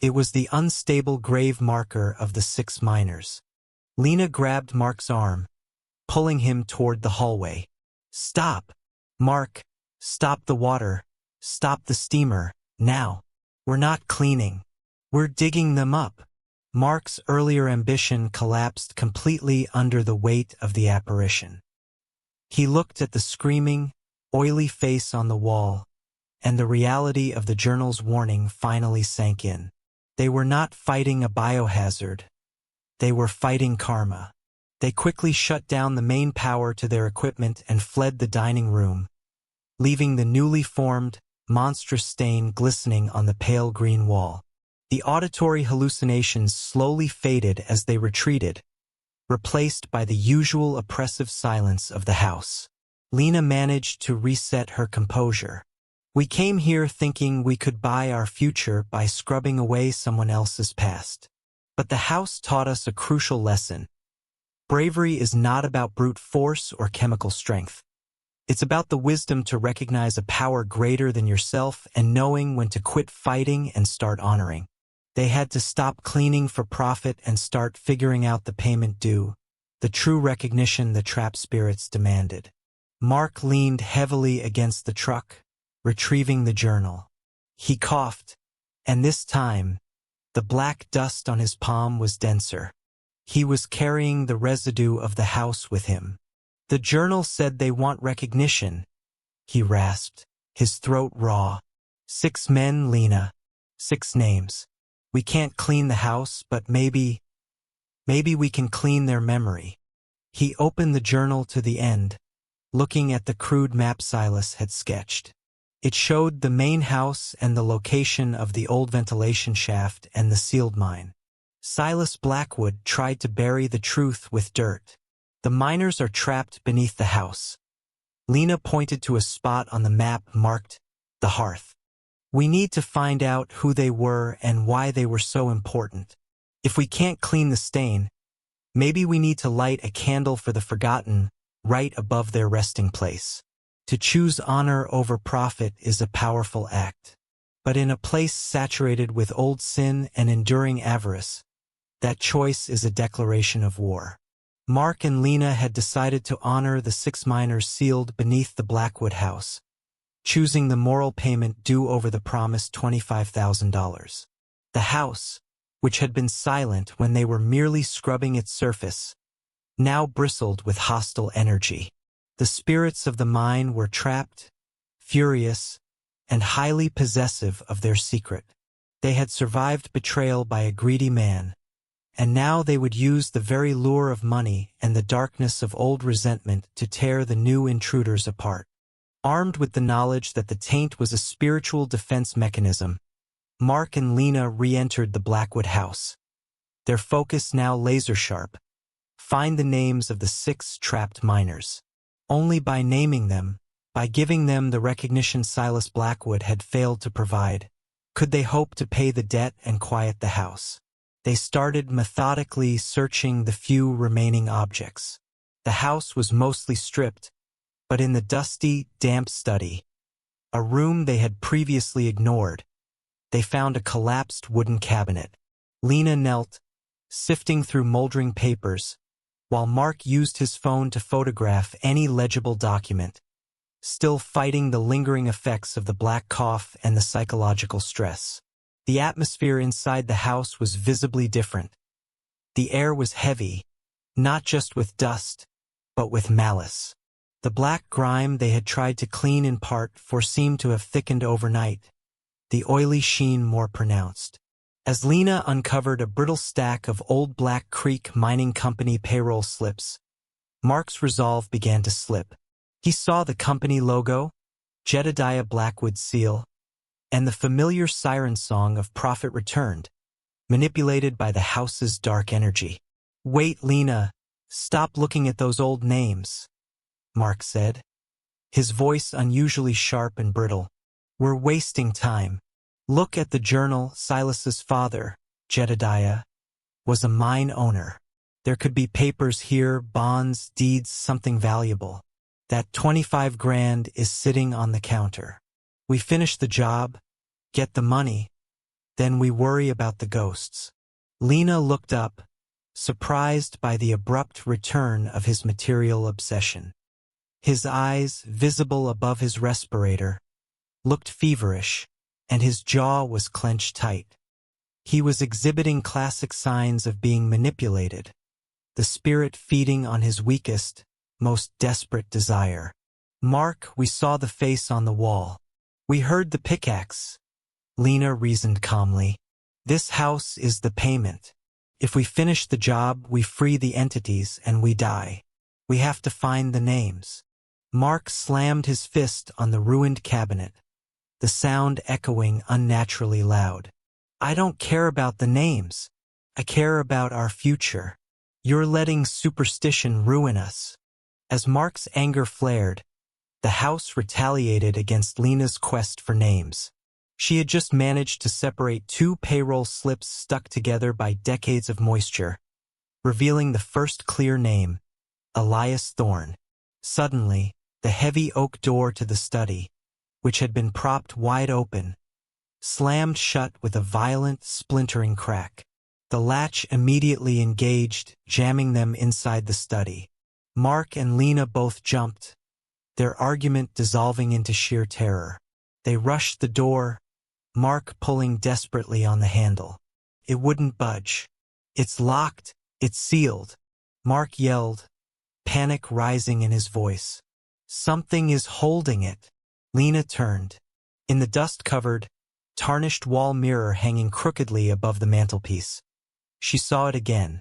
It was the unstable grave marker of the 6 miners. Lena grabbed Mark's arm, pulling him toward the hallway. Stop! Mark, stop the water, stop the steamer, now. We're not cleaning. We're digging them up. Mark's earlier ambition collapsed completely under the weight of the apparition. He looked at the screaming, oily face on the wall, and the reality of the journal's warning finally sank in. They were not fighting a biohazard. They were fighting karma. They quickly shut down the main power to their equipment and fled the dining room, leaving the newly formed, monstrous stain glistening on the pale green wall. The auditory hallucinations slowly faded as they retreated, replaced by the usual oppressive silence of the house. Lena managed to reset her composure. We came here thinking we could buy our future by scrubbing away someone else's past. But the house taught us a crucial lesson. Bravery is not about brute force or chemical strength. It's about the wisdom to recognize a power greater than yourself and knowing when to quit fighting and start honoring. They had to stop cleaning for profit and start figuring out the payment due, the true recognition the trapped spirits demanded. Mark leaned heavily against the truck, retrieving the journal. He coughed, and this time, the black dust on his palm was denser. He was carrying the residue of the house with him. The journal said they want recognition, he rasped, his throat raw. 6 men, Lena. 6 names. We can't clean the house, but maybe we can clean their memory. He opened the journal to the end, looking at the crude map Silas had sketched. It showed the main house and the location of the old ventilation shaft and the sealed mine. Silas Blackwood tried to bury the truth with dirt. The miners are trapped beneath the house. Lena pointed to a spot on the map marked the hearth. We need to find out who they were and why they were so important. If we can't clean the stain, maybe we need to light a candle for the forgotten right above their resting place. To choose honor over profit is a powerful act. But in a place saturated with old sin and enduring avarice, that choice is a declaration of war. Mark and Lena had decided to honor the 6 miners sealed beneath the Blackwood house, choosing the moral payment due over the promised $25,000. The house, which had been silent when they were merely scrubbing its surface, now bristled with hostile energy. The spirits of the mine were trapped, furious, and highly possessive of their secret. They had survived betrayal by a greedy man, and now they would use the very lure of money and the darkness of old resentment to tear the new intruders apart. Armed with the knowledge that the taint was a spiritual defense mechanism, Mark and Lena re-entered the Blackwood house. Their focus now laser-sharp. Find the names of the 6 trapped miners. Only by naming them, by giving them the recognition Silas Blackwood had failed to provide, could they hope to pay the debt and quiet the house. They started methodically searching the few remaining objects. The house was mostly stripped, but in the dusty, damp study, a room they had previously ignored, they found a collapsed wooden cabinet. Lena knelt, sifting through moldering papers, while Mark used his phone to photograph any legible document, still fighting the lingering effects of the black cough and the psychological stress. The atmosphere inside the house was visibly different. The air was heavy, not just with dust, but with malice. The black grime they had tried to clean in part seemed to have thickened overnight, the oily sheen more pronounced. As Lena uncovered a brittle stack of old Black Creek Mining Company payroll slips, Mark's resolve began to slip. He saw the company logo, Jedediah Blackwood's seal, and the familiar siren song of profit returned, manipulated by the house's dark energy. "Wait, Lena, stop looking at those old names," Mark said, his voice unusually sharp and brittle. "We're wasting time. Look at the journal. Silas's father, Jedediah, was a mine owner. There could be papers here, bonds, deeds, something valuable. That 25 grand is sitting on the counter. We finish the job, get the money, then we worry about the ghosts." Lena looked up, surprised by the abrupt return of his material obsession. His eyes, visible above his respirator, looked feverish, and his jaw was clenched tight. He was exhibiting classic signs of being manipulated, the spirit feeding on his weakest, most desperate desire. "Mark, we saw the face on the wall. We heard the pickaxe," Lena reasoned calmly. "This house is the payment. If we finish the job, we free the entities and we die. We have to find the names." Mark slammed his fist on the ruined cabinet, the sound echoing unnaturally loud. "I don't care about the names. I care about our future. You're letting superstition ruin us." As Mark's anger flared, The house retaliated against Lena's quest for names. She had just managed to separate two payroll slips stuck together by decades of moisture, revealing the first clear name, Elias Thorne. Suddenly, the heavy oak door to the study, which had been propped wide open, slammed shut with a violent, splintering crack. The latch immediately engaged, jamming them inside the study. Mark and Lena both jumped, their argument dissolving into sheer terror. They rushed the door, Mark pulling desperately on the handle. It wouldn't budge. "It's locked, it's sealed," Mark yelled, panic rising in his voice. "Something is holding it." Lena turned. In the dust-covered, tarnished wall mirror hanging crookedly above the mantelpiece, she saw it again.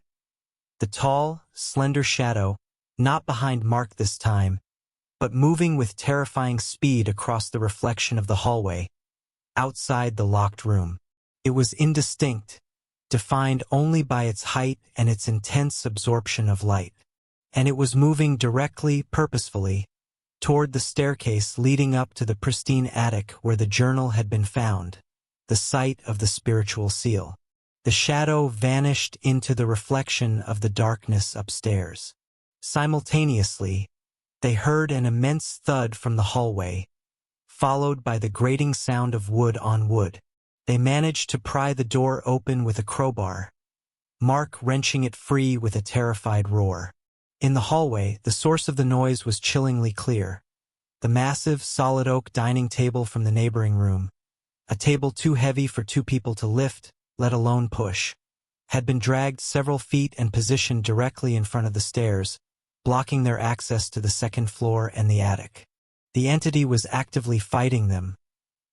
The tall, slender shadow, not behind Mark this time, but moving with terrifying speed across the reflection of the hallway, outside the locked room. It was indistinct, defined only by its height and its intense absorption of light. And it was moving directly, purposefully, toward the staircase leading up to the pristine attic where the journal had been found, the site of the spiritual seal. The shadow vanished into the reflection of the darkness upstairs. Simultaneously, they heard an immense thud from the hallway, followed by the grating sound of wood on wood. They managed to pry the door open with a crowbar, Mark wrenching it free with a terrified roar. In the hallway, the source of the noise was chillingly clear. The massive, solid oak dining table from the neighboring room, a table too heavy for two people to lift, let alone push, had been dragged several feet and positioned directly in front of the stairs, blocking their access to the second floor and the attic. The entity was actively fighting them,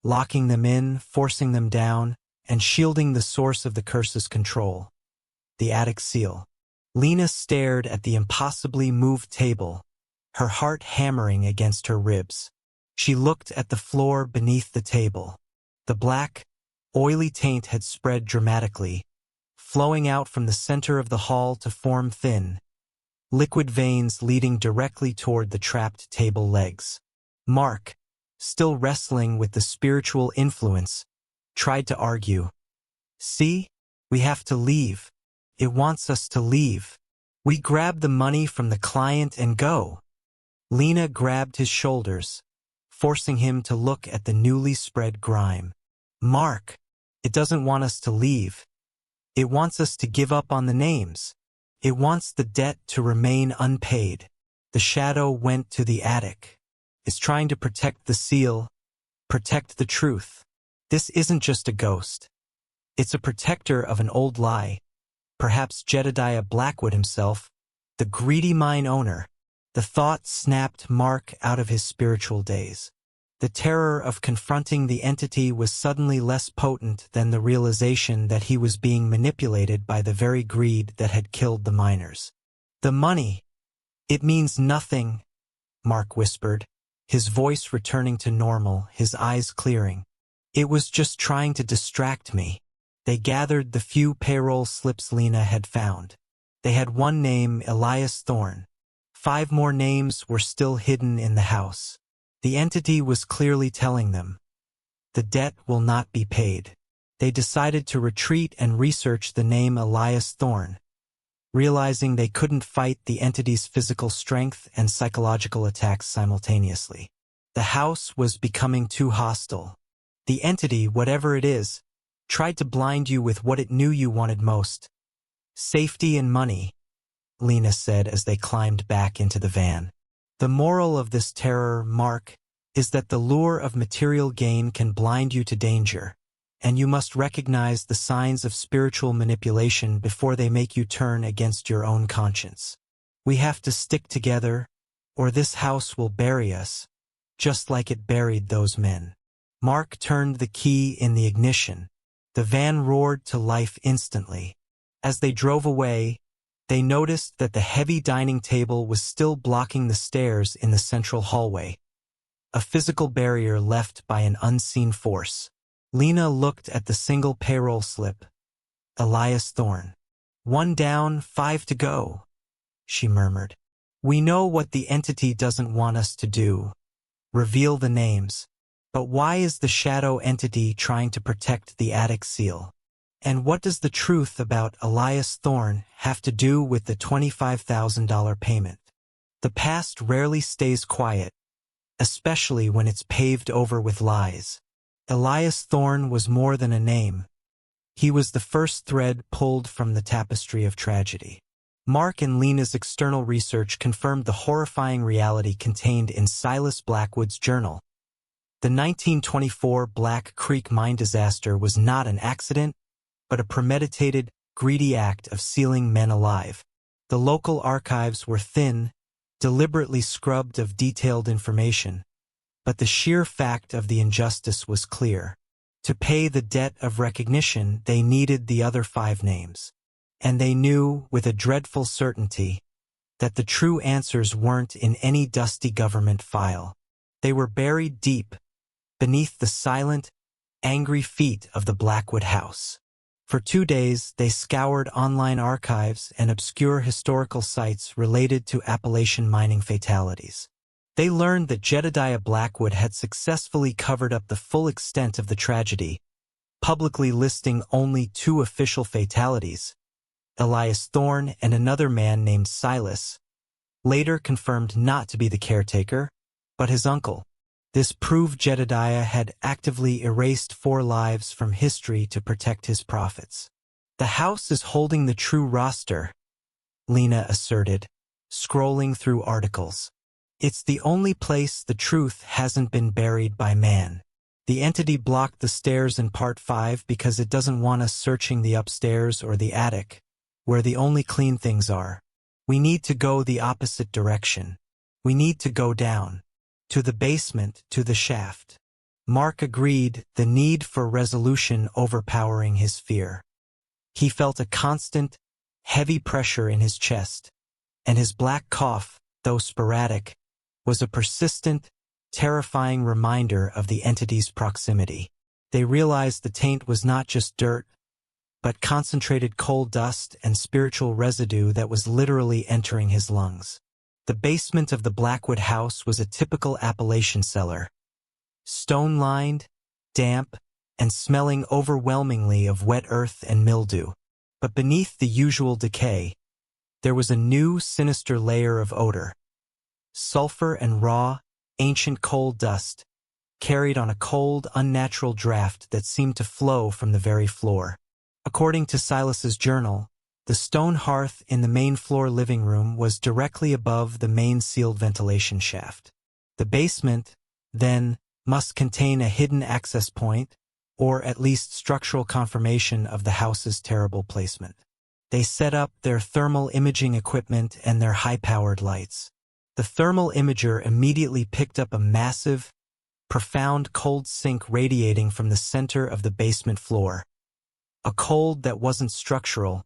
locking them in, forcing them down, and shielding the source of the curse's control, the attic seal. Lena stared at the impossibly moved table, her heart hammering against her ribs. She looked at the floor beneath the table. The black, oily taint had spread dramatically, flowing out from the center of the hall to form thin, liquid veins leading directly toward the trapped table legs. Mark, still wrestling with the spiritual influence, tried to argue. "See? We have to leave. It wants us to leave. We grab the money from the client and go." Lena grabbed his shoulders, forcing him to look at the newly spread grime. "Mark, it doesn't want us to leave. It wants us to give up on the names. It wants the debt to remain unpaid." The shadow went to the attic. "It's trying to protect the seal, protect the truth. This isn't just a ghost. It's a protector of an old lie. Perhaps Jedediah Blackwood himself, the greedy mine owner." The thought snapped Mark out of his spiritual daze. The terror of confronting the entity was suddenly less potent than the realization that he was being manipulated by the very greed that had killed the miners. "The money. It means nothing," Mark whispered, his voice returning to normal, his eyes clearing. "It was just trying to distract me." They gathered the few payroll slips Lena had found. They had one name, Elias Thorne. 5 more names were still hidden in the house. The entity was clearly telling them, the debt will not be paid. They decided to retreat and research the name Elias Thorne, realizing they couldn't fight the entity's physical strength and psychological attacks simultaneously. The house was becoming too hostile. The entity, whatever it is, tried to blind you with what it knew you wanted most. "Safety and money," Lena said as they climbed back into the van. "The moral of this terror, Mark, is that the lure of material gain can blind you to danger, and you must recognize the signs of spiritual manipulation before they make you turn against your own conscience. We have to stick together, or this house will bury us, just like it buried those men." Mark turned the key in the ignition. The van roared to life instantly. As they drove away, they noticed that the heavy dining table was still blocking the stairs in the central hallway, a physical barrier left by an unseen force. Lena looked at the single payroll slip, Elias Thorne. "1 down, 5 to go," she murmured. "We know what the entity doesn't want us to do. reveal the names. But why is the shadow entity trying to protect the attic seal? And what does the truth about Elias Thorne have to do with the $25,000 payment? The past rarely stays quiet, especially when it's paved over with lies. Elias Thorne was more than a name. He was the first thread pulled from the tapestry of tragedy. Mark and Lena's external research confirmed the horrifying reality contained in Silas Blackwood's journal. The 1924 Black Creek mine disaster was not an accident, but a premeditated, greedy act of sealing men alive. The local archives were thin, deliberately scrubbed of detailed information, but the sheer fact of the injustice was clear. To pay the debt of recognition, they needed the other 5 names. And they knew, with a dreadful certainty, that the true answers weren't in any dusty government file. They were buried deep, beneath the silent, angry feet of the Blackwood house. For 2 days, they scoured online archives and obscure historical sites related to Appalachian mining fatalities. They learned that Jedediah Blackwood had successfully covered up the full extent of the tragedy, publicly listing only 2 official fatalities, Elias Thorne and another man named Silas, later confirmed not to be the caretaker, but his uncle. This proved Jedediah had actively erased 4 lives from history to protect his profits. The house is holding the true roster, Lena asserted, scrolling through articles. It's the only place the truth hasn't been buried by man. The entity blocked the stairs in Part 5 because it doesn't want us searching the upstairs or the attic, where the only clean things are. We need to go the opposite direction. We need to go down. To the basement, to the shaft. Mark agreed, the need for resolution overpowering his fear. He felt a constant, heavy pressure in his chest, and his black cough, though sporadic, was a persistent, terrifying reminder of the entity's proximity. They realized the taint was not just dirt, but concentrated coal dust and spiritual residue that was literally entering his lungs. The basement of the Blackwood house was a typical Appalachian cellar, stone-lined, damp, and smelling overwhelmingly of wet earth and mildew. But beneath the usual decay, there was a new, sinister layer of odor. Sulfur and raw, ancient coal dust, carried on a cold, unnatural draft that seemed to flow from the very floor. According to Silas's journal, the stone hearth in the main floor living room was directly above the main sealed ventilation shaft. The basement, then, must contain a hidden access point, or at least structural confirmation of the house's terrible placement. They set up their thermal imaging equipment and their high-powered lights. The thermal imager immediately picked up a massive, profound cold sink radiating from the center of the basement floor. A cold that wasn't structural,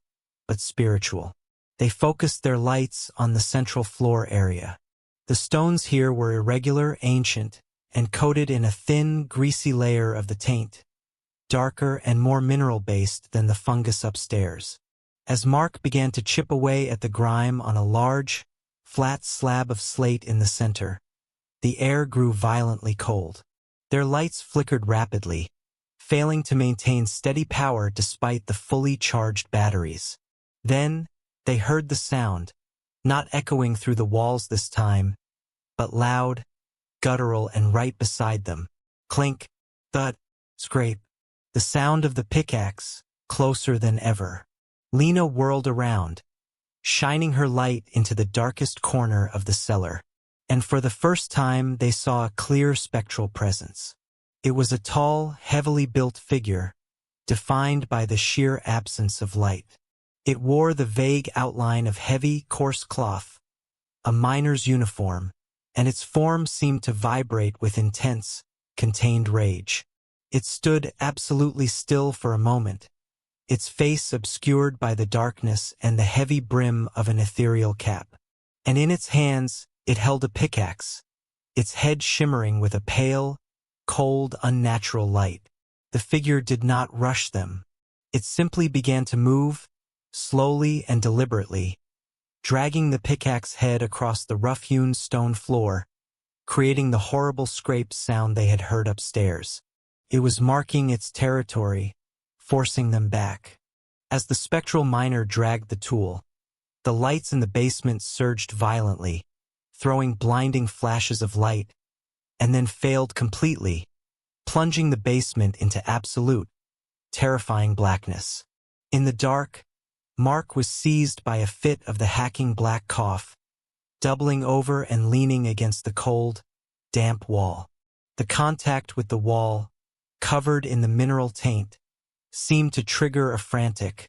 but spiritual. They focused their lights on the central floor area. The stones here were irregular, ancient, and coated in a thin, greasy layer of the taint, darker and more mineral-based than the fungus upstairs. As Mark began to chip away at the grime on a large, flat slab of slate in the center, the air grew violently cold. Their lights flickered rapidly, failing to maintain steady power despite the fully charged batteries. Then, they heard the sound, not echoing through the walls this time, but loud, guttural and right beside them. Clink, thud, scrape. The sound of the pickaxe, closer than ever. Lena whirled around, shining her light into the darkest corner of the cellar, and for the first time they saw a clear spectral presence. It was a tall, heavily built figure, defined by the sheer absence of light. It wore the vague outline of heavy, coarse cloth, a miner's uniform, and its form seemed to vibrate with intense, contained rage. It stood absolutely still for a moment, its face obscured by the darkness and the heavy brim of an ethereal cap. And in its hands, it held a pickaxe, its head shimmering with a pale, cold, unnatural light. The figure did not rush them. It simply began to move, slowly and deliberately, dragging the pickaxe head across the rough-hewn stone floor, creating the horrible scrape sound they had heard upstairs. It was marking its territory, forcing them back. As the spectral miner dragged the tool, the lights in the basement surged violently, throwing blinding flashes of light, and then failed completely, plunging the basement into absolute, terrifying blackness. In the dark, Mark was seized by a fit of the hacking black cough, doubling over and leaning against the cold, damp wall. The contact with the wall, covered in the mineral taint, seemed to trigger a frantic,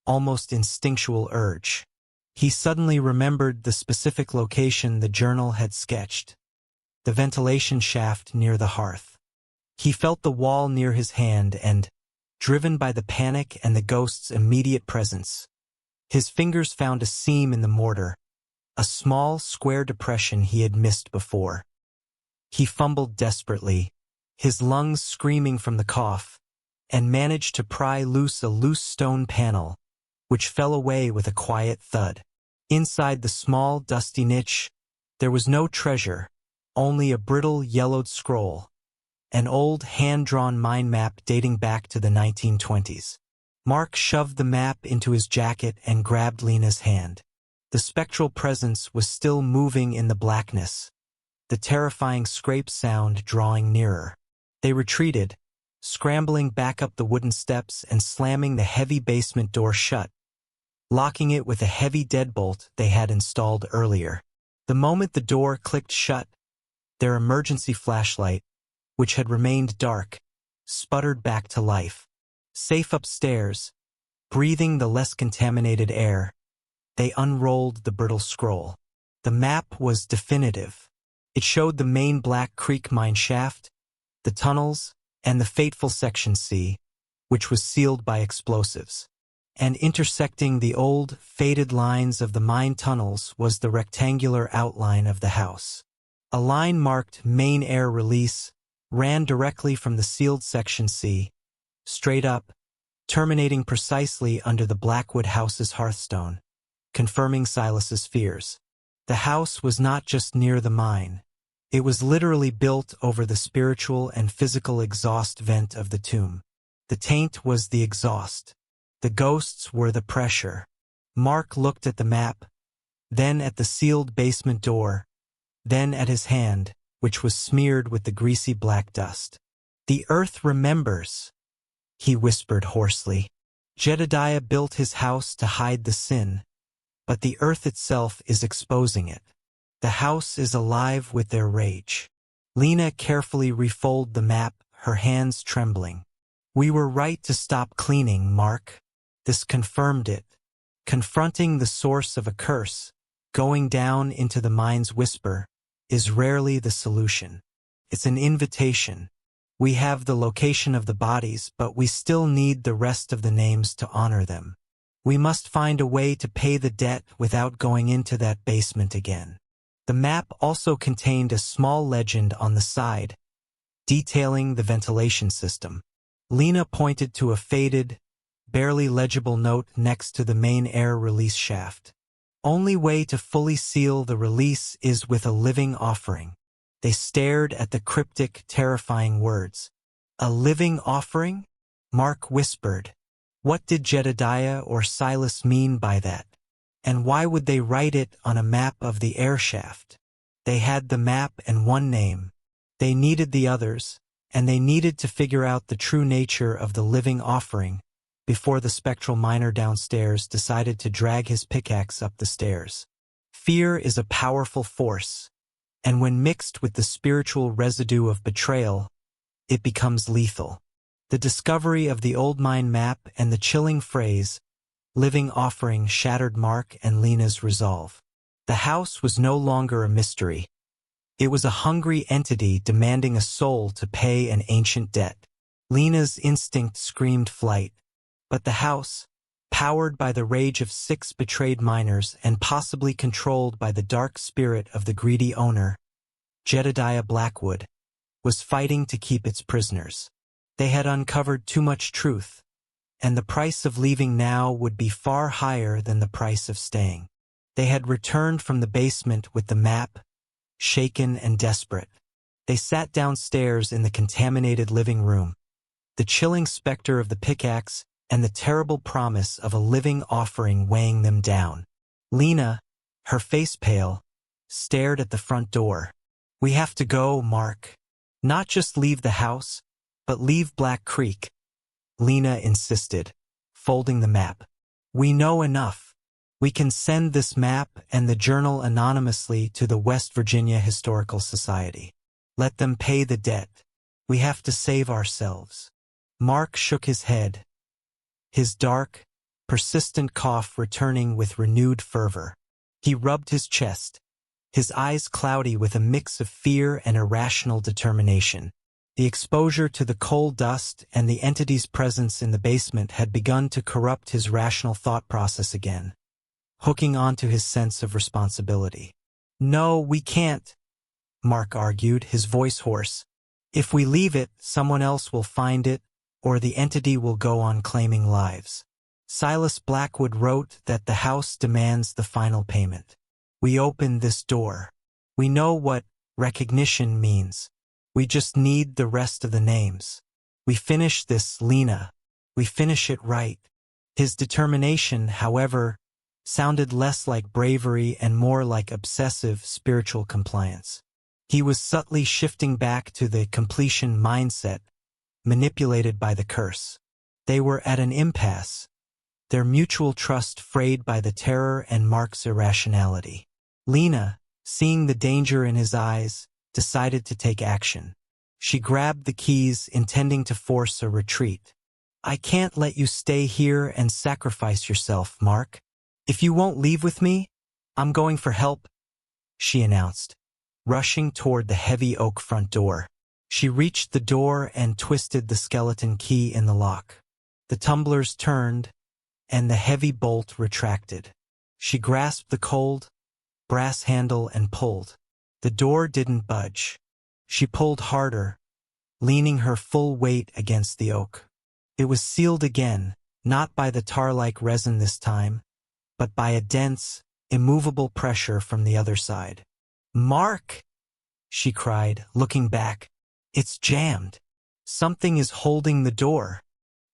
almost instinctual urge. He suddenly remembered the specific location the journal had sketched, the ventilation shaft near the hearth. He felt the wall near his hand and, driven by the panic and the ghost's immediate presence, his fingers found a seam in the mortar, a small, square depression he had missed before. He fumbled desperately, his lungs screaming from the cough, and managed to pry loose a loose stone panel, which fell away with a quiet thud. Inside the small, dusty niche, there was no treasure, only a brittle, yellowed scroll, an old hand-drawn mind map dating back to the 1920s. Mark shoved the map into his jacket and grabbed Lena's hand. The spectral presence was still moving in the blackness, the terrifying scrape sound drawing nearer. They retreated, scrambling back up the wooden steps and slamming the heavy basement door shut, locking it with a heavy deadbolt they had installed earlier. The moment the door clicked shut, their emergency flashlight, which had remained dark, sputtered back to life. Safe upstairs, breathing the less contaminated air, they unrolled the brittle scroll. The map was definitive. It showed the main Black Creek mine shaft, the tunnels, and the fateful Section C, which was sealed by explosives. And intersecting the old, faded lines of the mine tunnels was the rectangular outline of the house. A line marked Main Air Release ran directly from the sealed Section C, straight up, terminating precisely under the Blackwood house's hearthstone, confirming Silas's fears. The house was not just near the mine. It was literally built over the spiritual and physical exhaust vent of the tomb. The taint was the exhaust. The ghosts were the pressure. Mark looked at the map, then at the sealed basement door, then at his hand, which was smeared with the greasy black dust. "The earth remembers," he whispered hoarsely. "Jedediah built his house to hide the sin, but the earth itself is exposing it. The house is alive with their rage." Lena carefully refolded the map, her hands trembling. "We were right to stop cleaning, Mark." This confirmed it. Confronting the source of a curse, going down into the mind's whisper, is rarely the solution. It's an invitation. We have the location of the bodies, but we still need the rest of the names to honor them. We must find a way to pay the debt without going into that basement again. The map also contained a small legend on the side, detailing the ventilation system. Lena pointed to a faded, barely legible note next to the main air release shaft. "Only way to fully seal the release is with a living offering." They stared at the cryptic, terrifying words. "A living offering?" Mark whispered. What did Jedediah or Silas mean by that? And why would they write it on a map of the air shaft? They had the map and one name. They needed the others, and they needed to figure out the true nature of the living offering before the spectral miner downstairs decided to drag his pickaxe up the stairs. Fear is a powerful force, and when mixed with the spiritual residue of betrayal, it becomes lethal. The discovery of the old mine map and the chilling phrase, "living offering," shattered Mark and Lena's resolve. The house was no longer a mystery. It was a hungry entity demanding a soul to pay an ancient debt. Lena's instinct screamed flight. But the house, powered by the rage of 6 betrayed miners and possibly controlled by the dark spirit of the greedy owner, Jedediah Blackwood, was fighting to keep its prisoners. They had uncovered too much truth, and the price of leaving now would be far higher than the price of staying. They had returned from the basement with the map, shaken and desperate. They sat downstairs in the contaminated living room, the chilling specter of the pickaxe and the terrible promise of a living offering weighing them down. Lena, her face pale, stared at the front door. "We have to go, Mark. Not just leave the house, but leave Black Creek," Lena insisted, folding the map. "We know enough. We can send this map and the journal anonymously to the West Virginia Historical Society. Let them pay the debt. We have to save ourselves." Mark shook his head, his dark, persistent cough returning with renewed fervor. He rubbed his chest, his eyes cloudy with a mix of fear and irrational determination. The exposure to the coal dust and the entity's presence in the basement had begun to corrupt his rational thought process again, hooking onto his sense of responsibility. "No, we can't," Mark argued, his voice hoarse. "If we leave it, someone else will find it, or the entity will go on claiming lives. Silas Blackwood wrote that the house demands the final payment. We open this door. We know what recognition means. We just need the rest of the names. We finish this, Lena. We finish it right." His determination, however, sounded less like bravery and more like obsessive spiritual compliance. He was subtly shifting back to the completion mindset, manipulated by the curse. They were at an impasse, their mutual trust frayed by the terror and Mark's irrationality. Lena, seeing the danger in his eyes, decided to take action. She grabbed the keys, intending to force a retreat. "I can't let you stay here and sacrifice yourself, Mark. If you won't leave with me, I'm going for help," she announced, rushing toward the heavy oak front door. She reached the door and twisted the skeleton key in the lock. The tumblers turned, and the heavy bolt retracted. She grasped the cold, brass handle and pulled. The door didn't budge. She pulled harder, leaning her full weight against the oak. It was sealed again, not by the tar-like resin this time, but by a dense, immovable pressure from the other side. "Mark!" she cried, looking back. "It's jammed. Something is holding the door."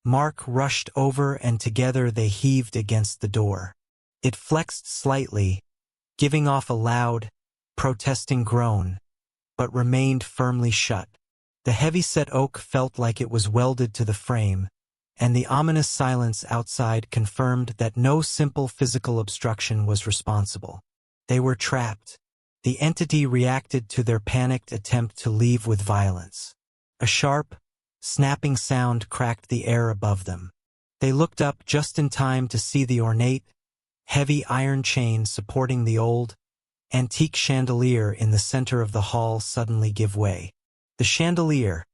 Mark rushed over and together they heaved against the door. It flexed slightly, giving off a loud, protesting groan, but remained firmly shut. The heavy-set oak felt like it was welded to the frame, and the ominous silence outside confirmed that no simple physical obstruction was responsible. They were trapped. The entity reacted to their panicked attempt to leave with violence. A sharp, snapping sound cracked the air above them. They looked up just in time to see the ornate, heavy iron chain supporting the old, antique chandelier in the center of the hall suddenly give way. The chandelier,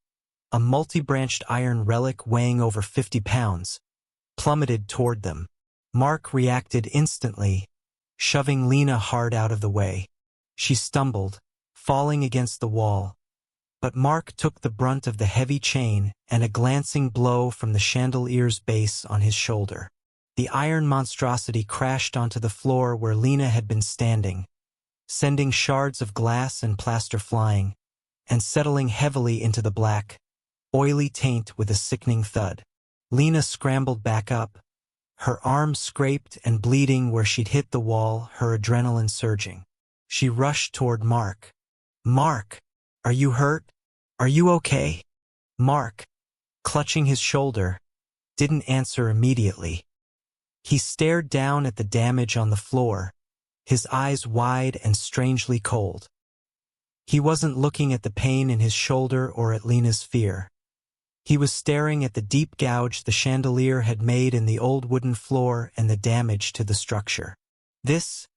a multi-branched iron relic weighing over 50 pounds, plummeted toward them. Mark reacted instantly, shoving Lena hard out of the way. She stumbled, falling against the wall, but Mark took the brunt of the heavy chain and a glancing blow from the chandelier's base on his shoulder. The iron monstrosity crashed onto the floor where Lena had been standing, sending shards of glass and plaster flying, and settling heavily into the black, oily taint with a sickening thud. Lena scrambled back up, her arm scraped and bleeding where she'd hit the wall, her adrenaline surging. She rushed toward Mark. "Mark, are you hurt? Are you okay?" Mark, clutching his shoulder, didn't answer immediately. He stared down at the damage on the floor, his eyes wide and strangely cold. He wasn't looking at the pain in his shoulder or at Lena's fear. He was staring at the deep gouge the chandelier had made in the old wooden floor and the damage to the structure. This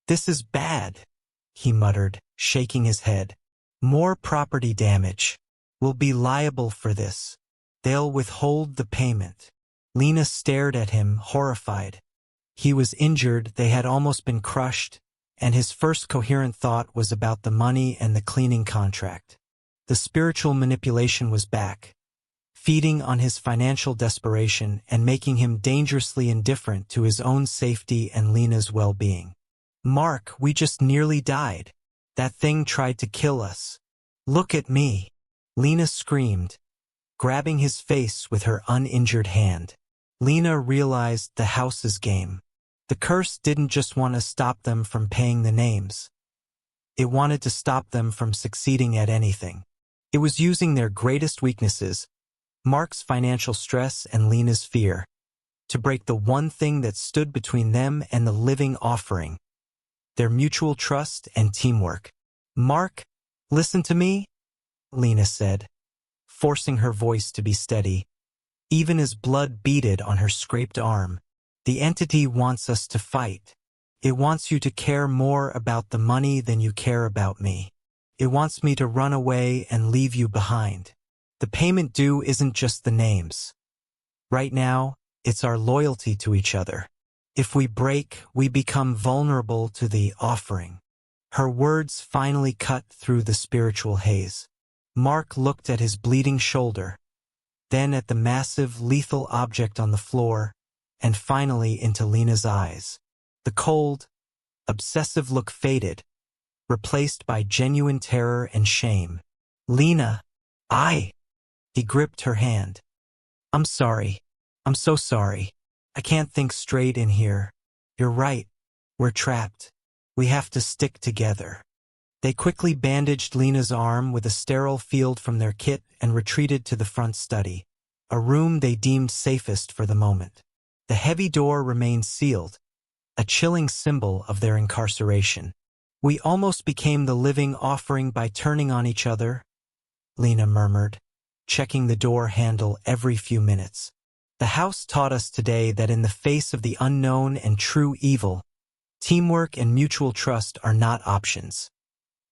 is bad," he muttered, shaking his head. "More property damage. We'll be liable for this. They'll withhold the payment." Lena stared at him, horrified. He was injured, they had almost been crushed, and his first coherent thought was about the money and the cleaning contract. The spiritual manipulation was back, feeding on his financial desperation and making him dangerously indifferent to his own safety and Lena's well-being. "Mark, we just nearly died. That thing tried to kill us. Look at me. Lena screamed, grabbing his face with her uninjured hand. Lena realized the house's game. The curse didn't just want to stop them from paying the names. It wanted to stop them from succeeding at anything. It was using their greatest weaknesses, Mark's financial stress and Lena's fear, to break the one thing that stood between them and the living offering, their mutual trust and teamwork. "Mark, listen to me," Lena said, forcing her voice to be steady, even as blood beaded on her scraped arm. "The entity wants us to fight. It wants you to care more about the money than you care about me. It wants me to run away and leave you behind. The payment due isn't just the names. Right now, it's our loyalty to each other. If we break, we become vulnerable to the offering." Her words finally cut through the spiritual haze. Mark looked at his bleeding shoulder, then at the massive, lethal object on the floor, and finally into Lena's eyes. The cold, obsessive look faded, replaced by genuine terror and shame. "Lena, He gripped her hand. "I'm sorry. I'm so sorry. I can't think straight in here. You're right. We're trapped. We have to stick together." They quickly bandaged Lena's arm with a sterile field from their kit and retreated to the front study, a room they deemed safest for the moment. The heavy door remained sealed, a chilling symbol of their incarceration. "We almost became the living offering by turning on each other," Lena murmured, checking the door handle every few minutes. "The house taught us today that in the face of the unknown and true evil, teamwork and mutual trust are not options.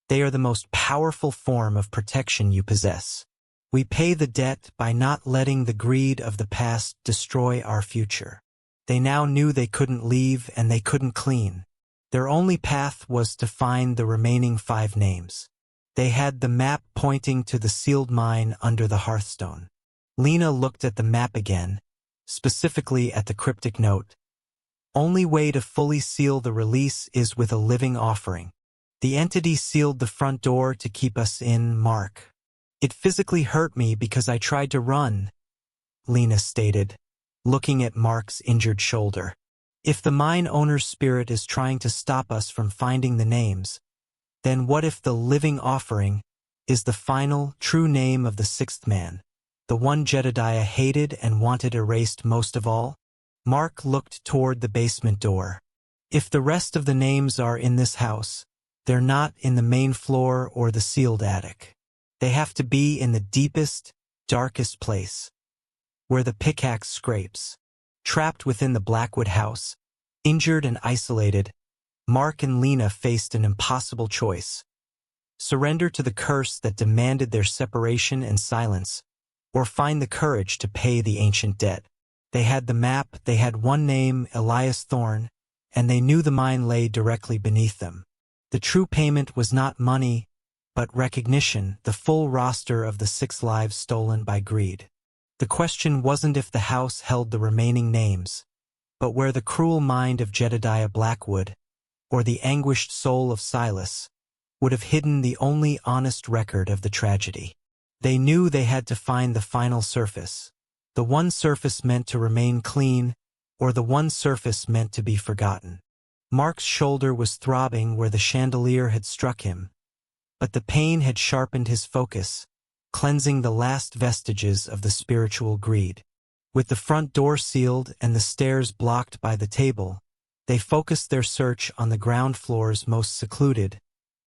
They are the most powerful form of protection you possess. We pay the debt by not letting the greed of the past destroy our future." They now knew they couldn't leave and they couldn't clean. Their only path was to find the remaining 5 names. They had the map pointing to the sealed mine under the hearthstone. Lena looked at the map again, specifically at the cryptic note. "Only way to fully seal the release is with a living offering. The entity sealed the front door to keep us in, Mark. It physically hurt me because I tried to run," Lena stated, looking at Mark's injured shoulder. "If the mine owner's spirit is trying to stop us from finding the names, then what if the living offering is the final, true name of the 6th man, the one Jedediah hated and wanted erased most of all?" Mark looked toward the basement door. "If the rest of the names are in this house, they're not in the main floor or the sealed attic. They have to be in the deepest, darkest place, where the pickaxe scrapes." Trapped within the Blackwood house, injured and isolated, Mark and Lena faced an impossible choice: surrender to the curse that demanded their separation and silence, or find the courage to pay the ancient debt. They had the map, they had one name, Elias Thorne, and they knew the mine lay directly beneath them. The true payment was not money, but recognition, the full roster of the 6 lives stolen by greed. The question wasn't if the house held the remaining names, but where the cruel mind of Jedediah Blackwood, or the anguished soul of Silas, would have hidden the only honest record of the tragedy. They knew they had to find the final surface, the one surface meant to remain clean, or the one surface meant to be forgotten. Mark's shoulder was throbbing where the chandelier had struck him, but the pain had sharpened his focus, cleansing the last vestiges of the spiritual greed. With the front door sealed and the stairs blocked by the table, they focused their search on the ground floor's most secluded,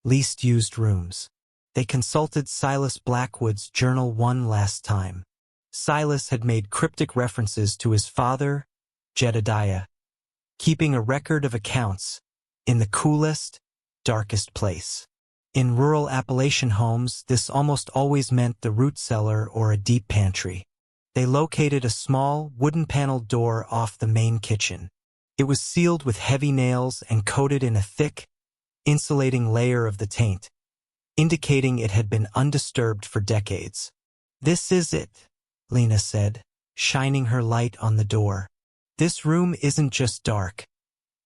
least used rooms. They consulted Silas Blackwood's journal one last time. Silas had made cryptic references to his father, Jedediah, keeping a record of accounts in the coolest, darkest place. In rural Appalachian homes, this almost always meant the root cellar or a deep pantry. They located a small, wooden-paneled door off the main kitchen. It was sealed with heavy nails and coated in a thick, insulating layer of the taint, indicating it had been undisturbed for decades. "This is it," Lena said, shining her light on the door. "This room isn't just dark.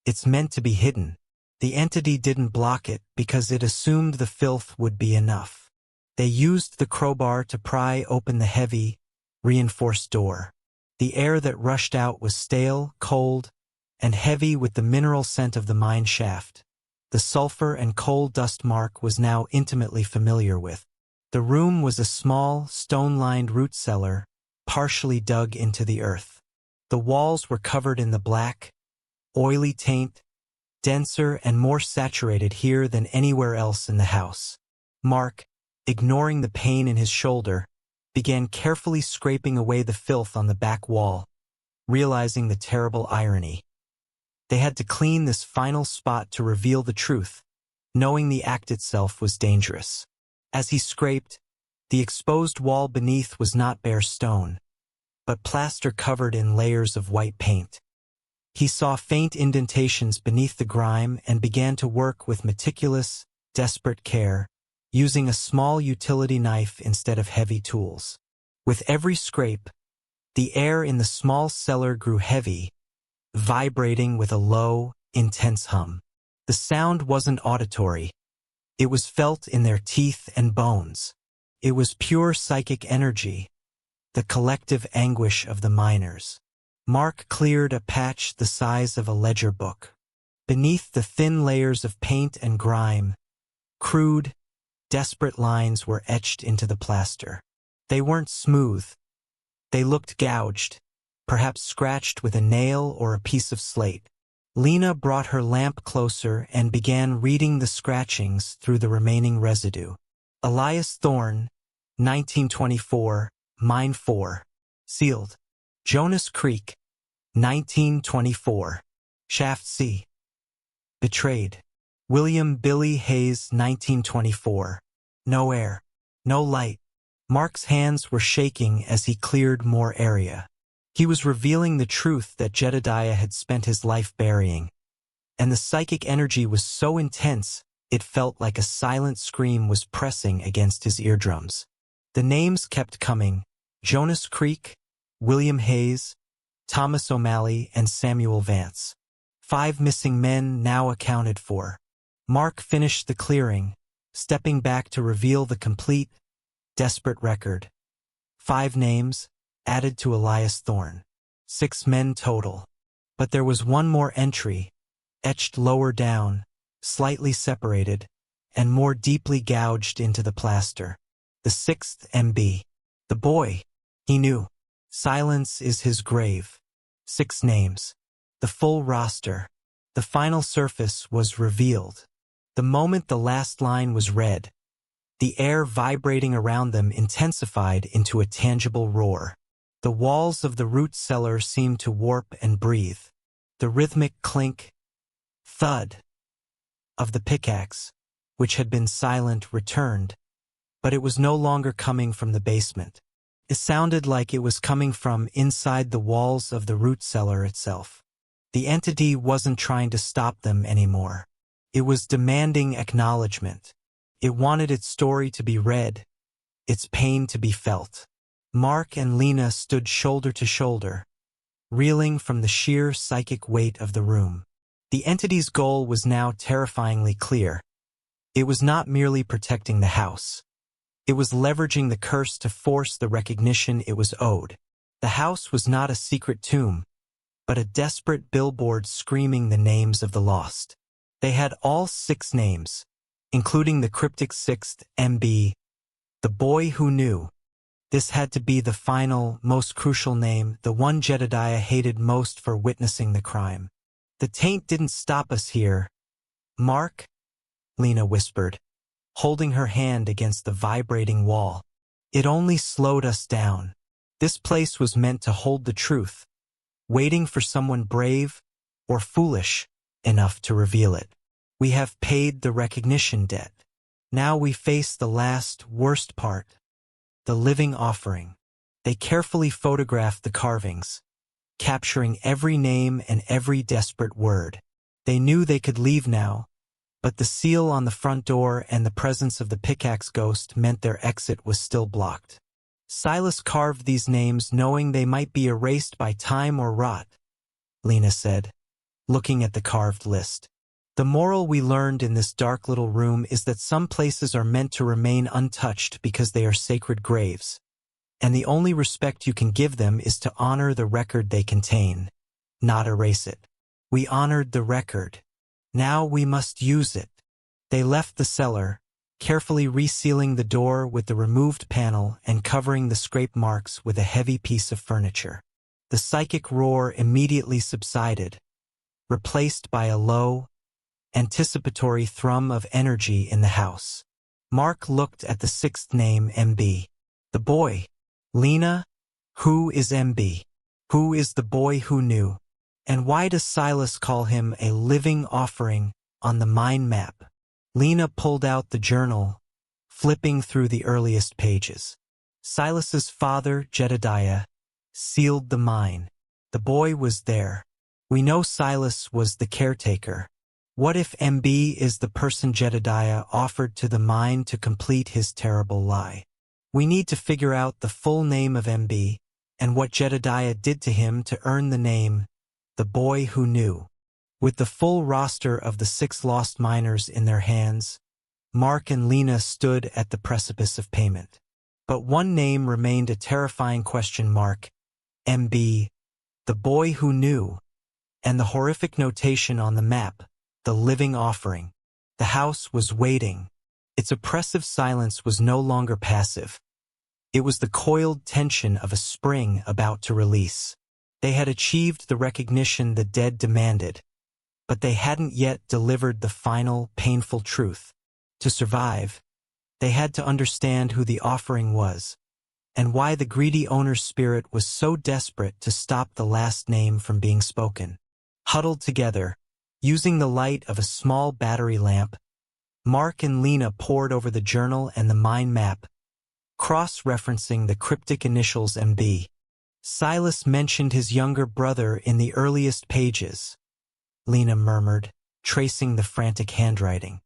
It's meant to be hidden." The entity didn't block it because it assumed the filth would be enough. They used the crowbar to pry open the heavy, reinforced door. The air that rushed out was stale, cold, and heavy with the mineral scent of the mine shaft. The sulfur and coal dust Mark was now intimately familiar with. The room was a small, stone-lined root cellar, partially dug into the earth. The walls were covered in the black, oily taint, denser and more saturated here than anywhere else in the house. Mark, ignoring the pain in his shoulder, began carefully scraping away the filth on the back wall, realizing the terrible irony. They had to clean this final spot to reveal the truth, knowing the act itself was dangerous. As he scraped, the exposed wall beneath was not bare stone, but plaster covered in layers of white paint. He saw faint indentations beneath the grime and began to work with meticulous, desperate care, using a small utility knife instead of heavy tools. With every scrape, the air in the small cellar grew heavy, vibrating with a low, intense hum. The sound wasn't auditory. It was felt in their teeth and bones. It was pure psychic energy, the collective anguish of the miners. Mark cleared a patch the size of a ledger book. Beneath the thin layers of paint and grime, crude, desperate lines were etched into the plaster. They weren't smooth. They looked gouged, perhaps scratched with a nail or a piece of slate. Lena brought her lamp closer and began reading the scratchings through the remaining residue. Elias Thorne, 1924, Mine 4. Sealed. Jonas Creek, 1924. Shaft C. Betrayed. William Billy Hayes, 1924. No air. No light. Mark's hands were shaking as he cleared more area. He was revealing the truth that Jedediah had spent his life burying. And the psychic energy was so intense, it felt like a silent scream was pressing against his eardrums. The names kept coming: Jonas Creek, William Hayes, Thomas O'Malley, and Samuel Vance. 5 missing men now accounted for. Mark finished the clearing, stepping back to reveal the complete, desperate record. 5 names, added to Elias Thorne. 6 men total. But there was one more entry, etched lower down, slightly separated, and more deeply gouged into the plaster. The 6th MB. The boy. He knew. Silence is his grave. 6 names. The full roster. The final surface was revealed. The moment the last line was read, the air vibrating around them intensified into a tangible roar. The walls of the root cellar seemed to warp and breathe. The rhythmic clink, thud of the pickaxe, which had been silent, returned, but it was no longer coming from the basement. It sounded like it was coming from inside the walls of the root cellar itself. The entity wasn't trying to stop them anymore. It was demanding acknowledgement. It wanted its story to be read, its pain to be felt. Mark and Lena stood shoulder to shoulder, reeling from the sheer psychic weight of the room. The entity's goal was now terrifyingly clear. It was not merely protecting the house. It was leveraging the curse to force the recognition it was owed. The house was not a secret tomb, but a desperate billboard screaming the names of the lost. They had all 6 names, including the cryptic 6th MB, the boy who knew. This had to be the final, most crucial name, the one Jedediah hated most for witnessing the crime. The taint didn't stop us here. Mark, Lena whispered, holding her hand against the vibrating wall. It only slowed us down. This place was meant to hold the truth, waiting for someone brave or foolish enough to reveal it. We have paid the recognition debt. Now we face the last, worst part. The living offering. They carefully photographed the carvings, capturing every name and every desperate word. They knew they could leave now, but the seal on the front door and the presence of the pickaxe ghost meant their exit was still blocked. Silas carved these names knowing they might be erased by time or rot, Lena said, looking at the carved list. The moral we learned in this dark little room is that some places are meant to remain untouched because they are sacred graves, and the only respect you can give them is to honor the record they contain, not erase it. We honored the record. Now we must use it. They left the cellar, carefully resealing the door with the removed panel and covering the scrape marks with a heavy piece of furniture. The psychic roar immediately subsided, replaced by a low, anticipatory thrum of energy in the house. Mark looked at the sixth name, MB. The boy. Lena, who is MB? Who is the boy who knew? And why does Silas call him a living offering on the mind map? Lena pulled out the journal, flipping through the earliest pages. Silas's father, Jedediah, sealed the mine. The boy was there. We know Silas was the caretaker. What if MB is the person Jedediah offered to the mine to complete his terrible lie? We need to figure out the full name of MB and what Jedediah did to him to earn the name, the boy who knew. With the full roster of the 6 lost miners in their hands, Mark and Lena stood at the precipice of payment. But one name remained a terrifying question mark, MB, the boy who knew, and the horrific notation on the map, the living offering. The house was waiting. Its oppressive silence was no longer passive. It was the coiled tension of a spring about to release. They had achieved the recognition the dead demanded, but they hadn't yet delivered the final, painful truth. To survive, they had to understand who the offering was, and why the greedy owner's spirit was so desperate to stop the last name from being spoken. Huddled together, using the light of a small battery lamp, Mark and Lena pored over the journal and the mind map, cross-referencing the cryptic initials MB. Silas mentioned his younger brother in the earliest pages, Lena murmured, tracing the frantic handwriting.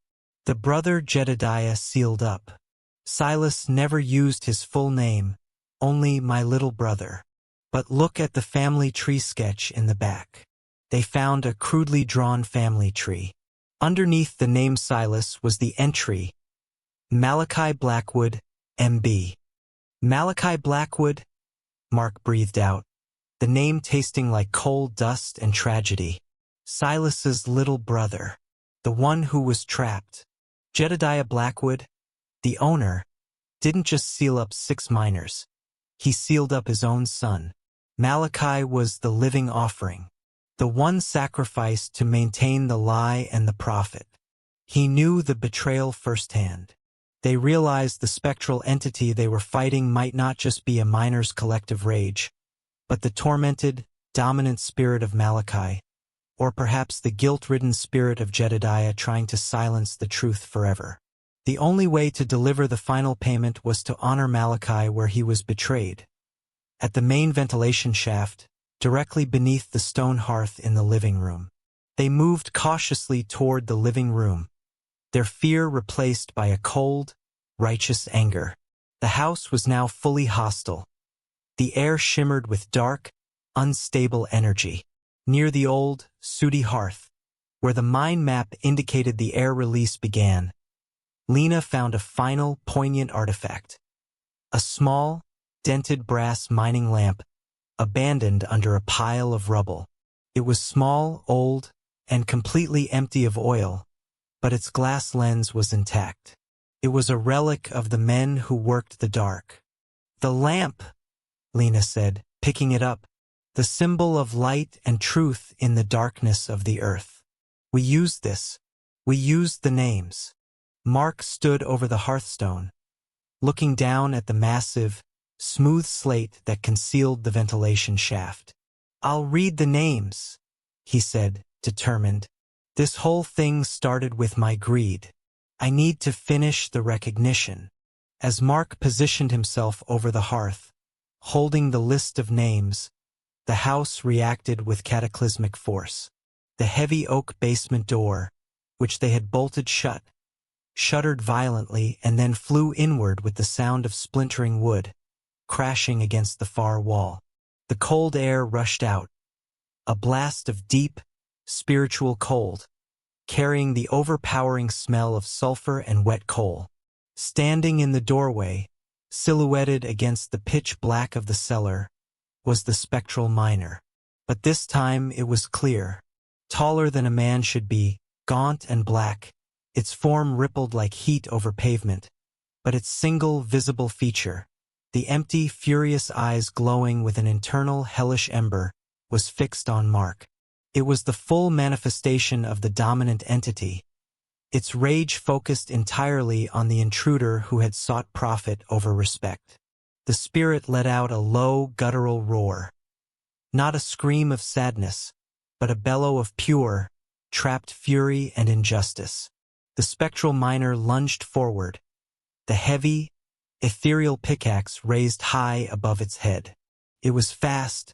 The brother Jedediah sealed up. Silas never used his full name, only my little brother. But look at the family tree sketch in the back. They found a crudely drawn family tree. Underneath the name Silas was the entry, Malachi Blackwood, MB. Malachi Blackwood? Mark breathed out, the name tasting like coal dust and tragedy. Silas's little brother, the one who was trapped. Jedediah Blackwood, the owner, didn't just seal up 6 miners. He sealed up his own son. Malachi was the living offering, the one sacrificed to maintain the lie and the prophet. He knew the betrayal firsthand. They realized the spectral entity they were fighting might not just be a miner's collective rage, but the tormented, dominant spirit of Malachi, or perhaps the guilt-ridden spirit of Jedediah trying to silence the truth forever. The only way to deliver the final payment was to honor Malachi where he was betrayed, at the main ventilation shaft, directly beneath the stone hearth in the living room. They moved cautiously toward the living room, their fear replaced by a cold, righteous anger. The house was now fully hostile. The air shimmered with dark, unstable energy. Near the old, sooty hearth, where the mind map indicated the air release began, Lena found a final, poignant artifact. A small, dented brass mining lamp, abandoned under a pile of rubble. It was small, old, and completely empty of oil, but its glass lens was intact. It was a relic of the men who worked the dark. The lamp, Lena said, picking it up, the symbol of light and truth in the darkness of the earth. We used this. We used the names. Mark stood over the hearthstone, looking down at the massive, smooth slate that concealed the ventilation shaft. I'll read the names, he said, determined. This whole thing started with my greed. I need to finish the recognition. As Mark positioned himself over the hearth, holding the list of names, the house reacted with cataclysmic force. The heavy oak basement door, which they had bolted shut, shuddered violently and then flew inward with the sound of splintering wood, crashing against the far wall. The cold air rushed out, a blast of deep, spiritual cold, carrying the overpowering smell of sulfur and wet coal. Standing in the doorway, silhouetted against the pitch black of the cellar, was the spectral miner. But this time it was clear. Taller than a man should be, gaunt and black, its form rippled like heat over pavement. But its single visible feature, the empty, furious eyes glowing with an internal hellish ember, was fixed on Mark. It was the full manifestation of the dominant entity. Its rage focused entirely on the intruder who had sought profit over respect. The spirit let out a low, guttural roar. Not a scream of sadness, but a bellow of pure, trapped fury and injustice. The spectral miner lunged forward, the heavy, ethereal pickaxe raised high above its head. It was fast,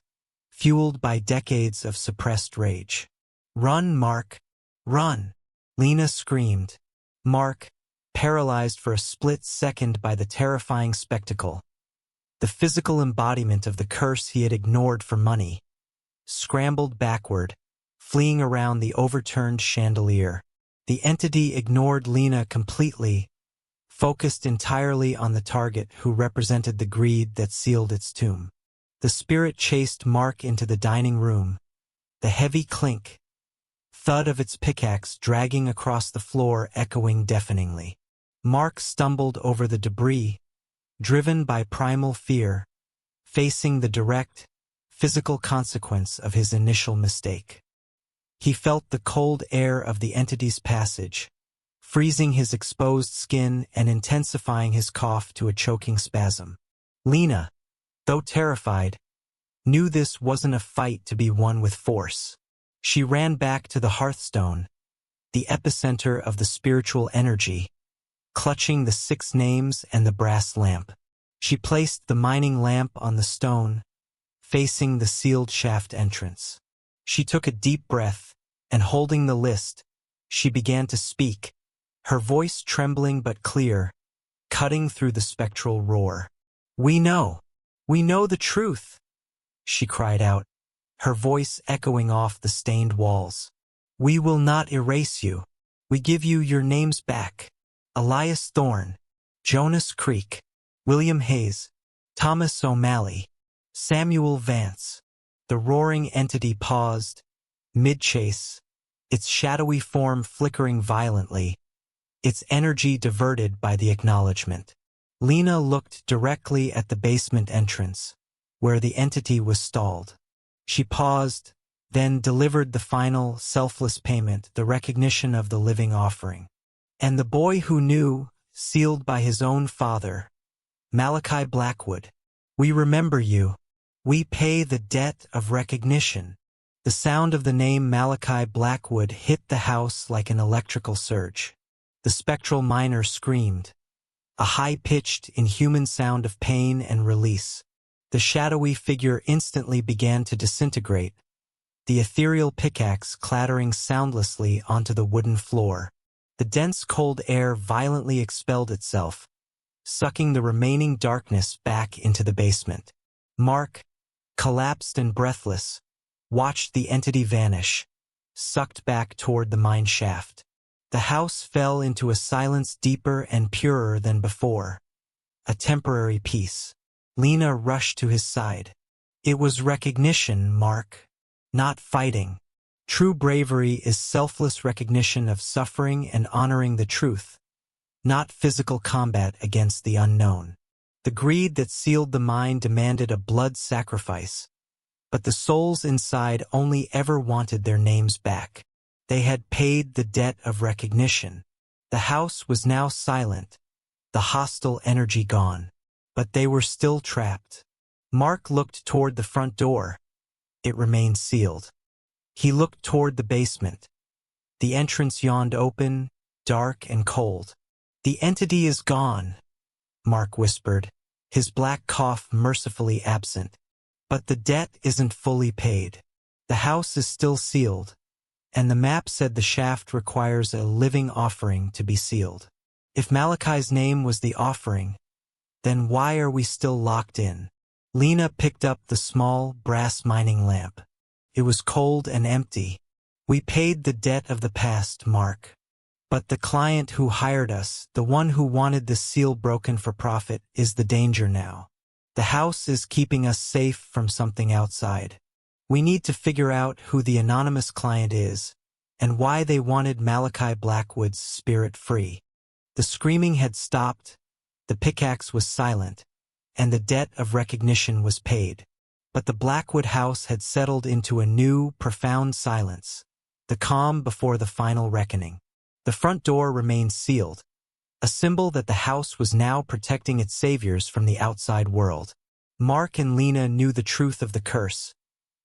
fueled by decades of suppressed rage. "Run, Mark! Run!" Lena screamed. Mark, paralyzed for a split second by the terrifying spectacle, the physical embodiment of the curse he had ignored for money, scrambled backward, fleeing around the overturned chandelier. The entity ignored Lena completely, focused entirely on the target who represented the greed that sealed its tomb. The spirit chased Mark into the dining room, the heavy clink, thud of its pickaxe dragging across the floor echoing deafeningly. Mark stumbled over the debris, driven by primal fear, facing the direct, physical consequence of his initial mistake. He felt the cold air of the entity's passage, freezing his exposed skin and intensifying his cough to a choking spasm. Lena, though terrified, knew this wasn't a fight to be won with force. She ran back to the hearthstone, the epicenter of the spiritual energy, clutching the 6 names and the brass lamp. She placed the mining lamp on the stone, facing the sealed shaft entrance. She took a deep breath, and holding the list, she began to speak, her voice trembling but clear, cutting through the spectral roar. We know the truth," she cried out, her voice echoing off the stained walls. "We will not erase you. We give you your names back. Elias Thorne, Jonas Creek, William Hayes, Thomas O'Malley, Samuel Vance." The roaring entity paused, mid-chase, its shadowy form flickering violently, its energy diverted by the acknowledgement. Lena looked directly at the basement entrance, where the entity was stalled. She paused, then delivered the final, selfless payment, the recognition of the living offering. And the boy who knew, sealed by his own father, Malachi Blackwood, "We remember you. We pay the debt of recognition." The sound of the name Malachi Blackwood hit the house like an electrical surge. The spectral miner screamed, a high-pitched, inhuman sound of pain and release. The shadowy figure instantly began to disintegrate, the ethereal pickaxe clattering soundlessly onto the wooden floor. The dense cold air violently expelled itself, sucking the remaining darkness back into the basement. Mark, collapsed and breathless, watched the entity vanish, sucked back toward the mine shaft. The house fell into a silence deeper and purer than before, a temporary peace. Lena rushed to his side. "It was recognition, Mark, not fighting. True bravery is selfless recognition of suffering and honoring the truth, not physical combat against the unknown." The greed that sealed the mine demanded a blood sacrifice, but the souls inside only ever wanted their names back. They had paid the debt of recognition. The house was now silent, the hostile energy gone, but they were still trapped. Mark looked toward the front door. It remained sealed. He looked toward the basement. The entrance yawned open, dark and cold. "The entity is gone," Mark whispered, his black cough mercifully absent. "But the debt isn't fully paid. The house is still sealed, and the map said the shaft requires a living offering to be sealed. If Malachi's name was the offering, then why are we still locked in?" Lena picked up the small, brass mining lamp. It was cold and empty, We paid the debt of the past, Mark. But the client who hired us, the one who wanted the seal broken for profit, is the danger now. The house is keeping us safe from something outside. We need to figure out who the anonymous client is, and why they wanted Malachi Blackwood's spirit free. The screaming had stopped, the pickaxe was silent, and the debt of recognition was paid. But the Blackwood house had settled into a new, profound silence, the calm before the final reckoning. The front door remained sealed, a symbol that the house was now protecting its saviors from the outside world. Mark and Lena knew the truth of the curse,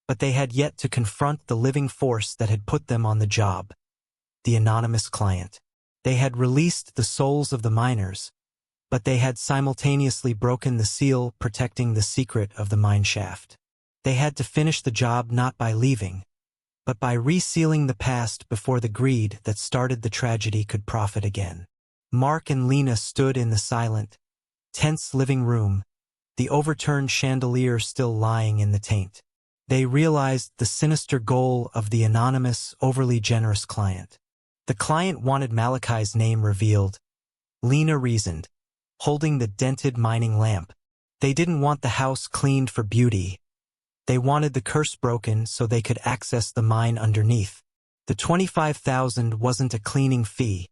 but they had yet to confront the living force that had put them on the job, the anonymous client. They had released the souls of the miners, but they had simultaneously broken the seal protecting the secret of the mine shaft. They had to finish the job not by leaving, but by resealing the past before the greed that started the tragedy could profit again. Mark and Lena stood in the silent, tense living room, the overturned chandelier still lying in the taint. They realized the sinister goal of the anonymous, overly generous client. The client wanted Malachi's name revealed, Lena reasoned, holding the dented mining lamp. They didn't want the house cleaned for beauty. They wanted the curse broken so they could access the mine underneath. The $25,000 wasn't a cleaning fee.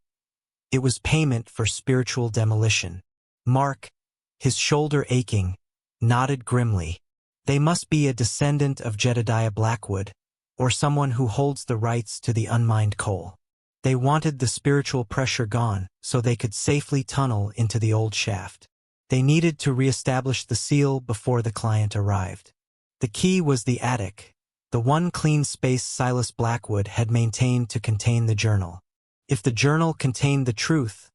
It was payment for spiritual demolition. Mark, his shoulder aching, nodded grimly. They must be a descendant of Jedediah Blackwood, or someone who holds the rights to the unmined coal. They wanted the spiritual pressure gone so they could safely tunnel into the old shaft. They needed to reestablish the seal before the client arrived. The key was the attic, the one clean space Silas Blackwood had maintained to contain the journal. If the journal contained the truth,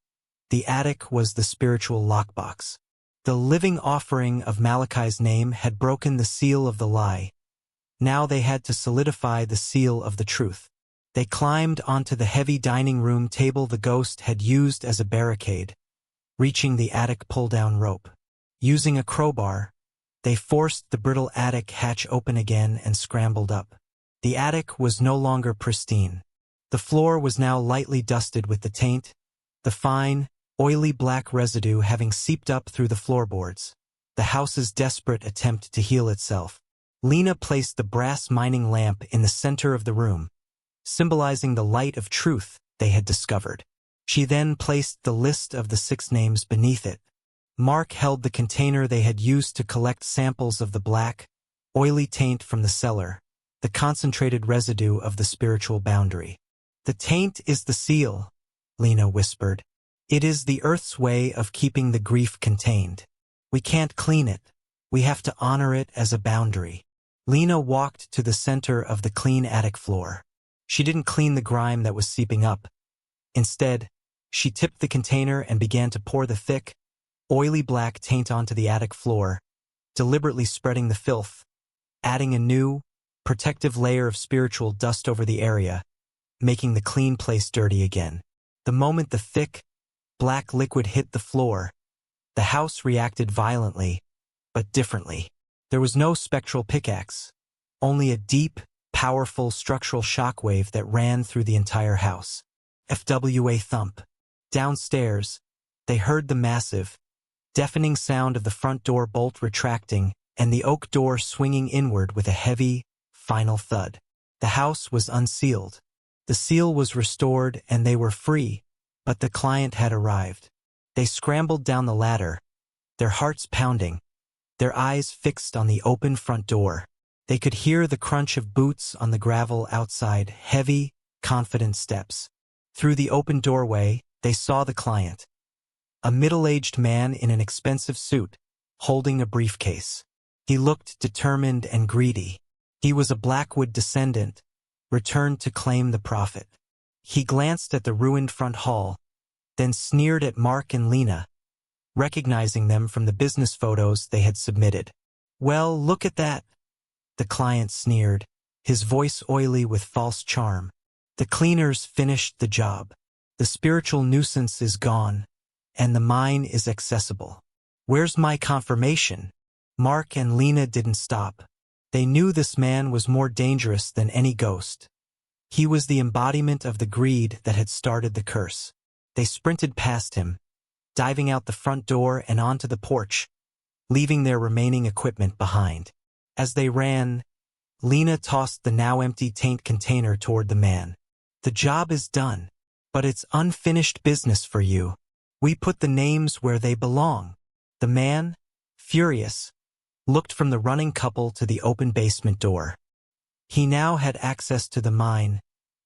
the attic was the spiritual lockbox. The living offering of Malachi's name had broken the seal of the lie. Now they had to solidify the seal of the truth. They climbed onto the heavy dining room table the ghost had used as a barricade, reaching the attic pull-down rope. Using a crowbar, they forced the brittle attic hatch open again and scrambled up. The attic was no longer pristine. The floor was now lightly dusted with the taint, the fine, oily black residue having seeped up through the floorboards. The house's desperate attempt to heal itself. Lena placed the brass mining lamp in the center of the room, symbolizing the light of truth they had discovered. She then placed the list of the 6 names beneath it. Mark held the container they had used to collect samples of the black, oily taint from the cellar, the concentrated residue of the spiritual boundary. "The taint is the seal," Lena whispered. "It is the earth's way of keeping the grief contained. We can't clean it. We have to honor it as a boundary." Lena walked to the center of the clean attic floor. She didn't clean the grime that was seeping up. Instead, she tipped the container and began to pour the thick, oily black taint onto the attic floor, deliberately spreading the filth, adding a new, protective layer of spiritual dust over the area, making the clean place dirty again. The moment the thick, black liquid hit the floor, the house reacted violently, but differently. There was no spectral pickaxe, only a deep, powerful structural shockwave that ran through the entire house. FWA thump. Downstairs, they heard the massive, deafening sound of the front door bolt retracting and the oak door swinging inward with a heavy, final thud. The house was unsealed. The seal was restored and they were free, but the client had arrived. They scrambled down the ladder, their hearts pounding, their eyes fixed on the open front door. They could hear the crunch of boots on the gravel outside, heavy, confident steps. Through the open doorway, they saw the client. A middle-aged man in an expensive suit, holding a briefcase. He looked determined and greedy. He was a Blackwood descendant, returned to claim the profit. He glanced at the ruined front hall, then sneered at Mark and Lena, recognizing them from the business photos they had submitted. "Well, look at that," the client sneered, his voice oily with false charm. "The cleaners finished the job. The spiritual nuisance is gone, and the mine is accessible. Where's my confirmation?" Mark and Lena didn't stop. They knew this man was more dangerous than any ghost. He was the embodiment of the greed that had started the curse. They sprinted past him, diving out the front door and onto the porch, leaving their remaining equipment behind. As they ran, Lena tossed the now empty taint container toward the man. "The job is done, but it's unfinished business for you. We put the names where they belong." The man, furious, looked from the running couple to the open basement door. He now had access to the mine,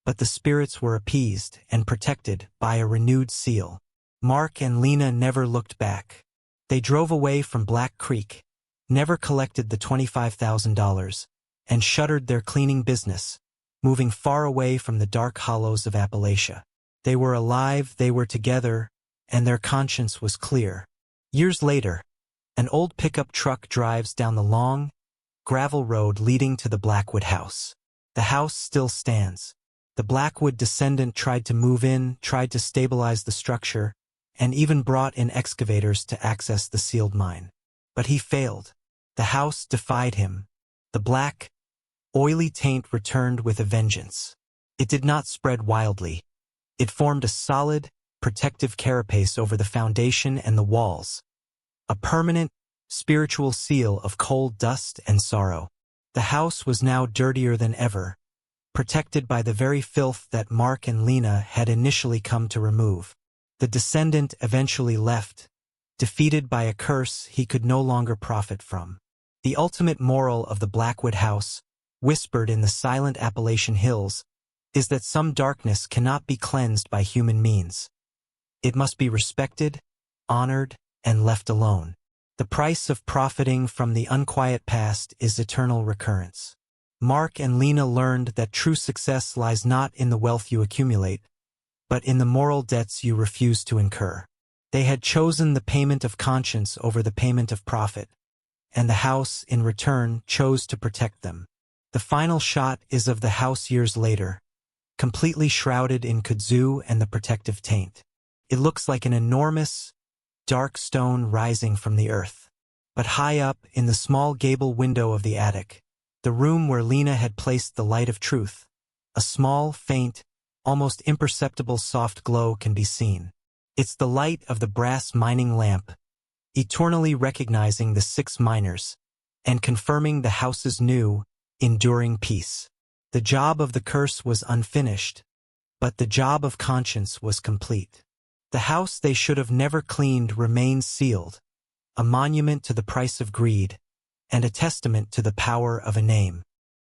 but the spirits were appeased and protected by a renewed seal. Mark and Lena never looked back. They drove away from Black Creek, never collected the $25,000, and shuttered their cleaning business, moving far away from the dark hollows of Appalachia. They were alive, they were together, and their conscience was clear. Years later, an old pickup truck drives down the long, gravel road leading to the Blackwood house. The house still stands. The Blackwood descendant tried to move in, tried to stabilize the structure, and even brought in excavators to access the sealed mine. But he failed. The house defied him. The black, oily taint returned with a vengeance. It did not spread wildly. It formed a solid, protective carapace over the foundation and the walls, a permanent, spiritual seal of cold dust and sorrow. The house was now dirtier than ever, protected by the very filth that Mark and Lena had initially come to remove. The descendant eventually left, defeated by a curse he could no longer profit from. The ultimate moral of the Blackwood house, whispered in the silent Appalachian hills, is that some darkness cannot be cleansed by human means. It must be respected, honored, and left alone. The price of profiting from the unquiet past is eternal recurrence. Mark and Lena learned that true success lies not in the wealth you accumulate, but in the moral debts you refuse to incur. They had chosen the payment of conscience over the payment of profit, and the house, in return, chose to protect them. The final shot is of the house years later, completely shrouded in kudzu and the protective taint. It looks like an enormous, dark stone rising from the earth. But high up, in the small gable window of the attic, the room where Lena had placed the light of truth, a small, faint, almost imperceptible soft glow can be seen. It's the light of the brass mining lamp, eternally recognizing the 6 miners, and confirming the house's new, enduring peace. The job of the curse was unfinished, but the job of conscience was complete. The house they should have never cleaned remains sealed, a monument to the price of greed, and a testament to the power of a name.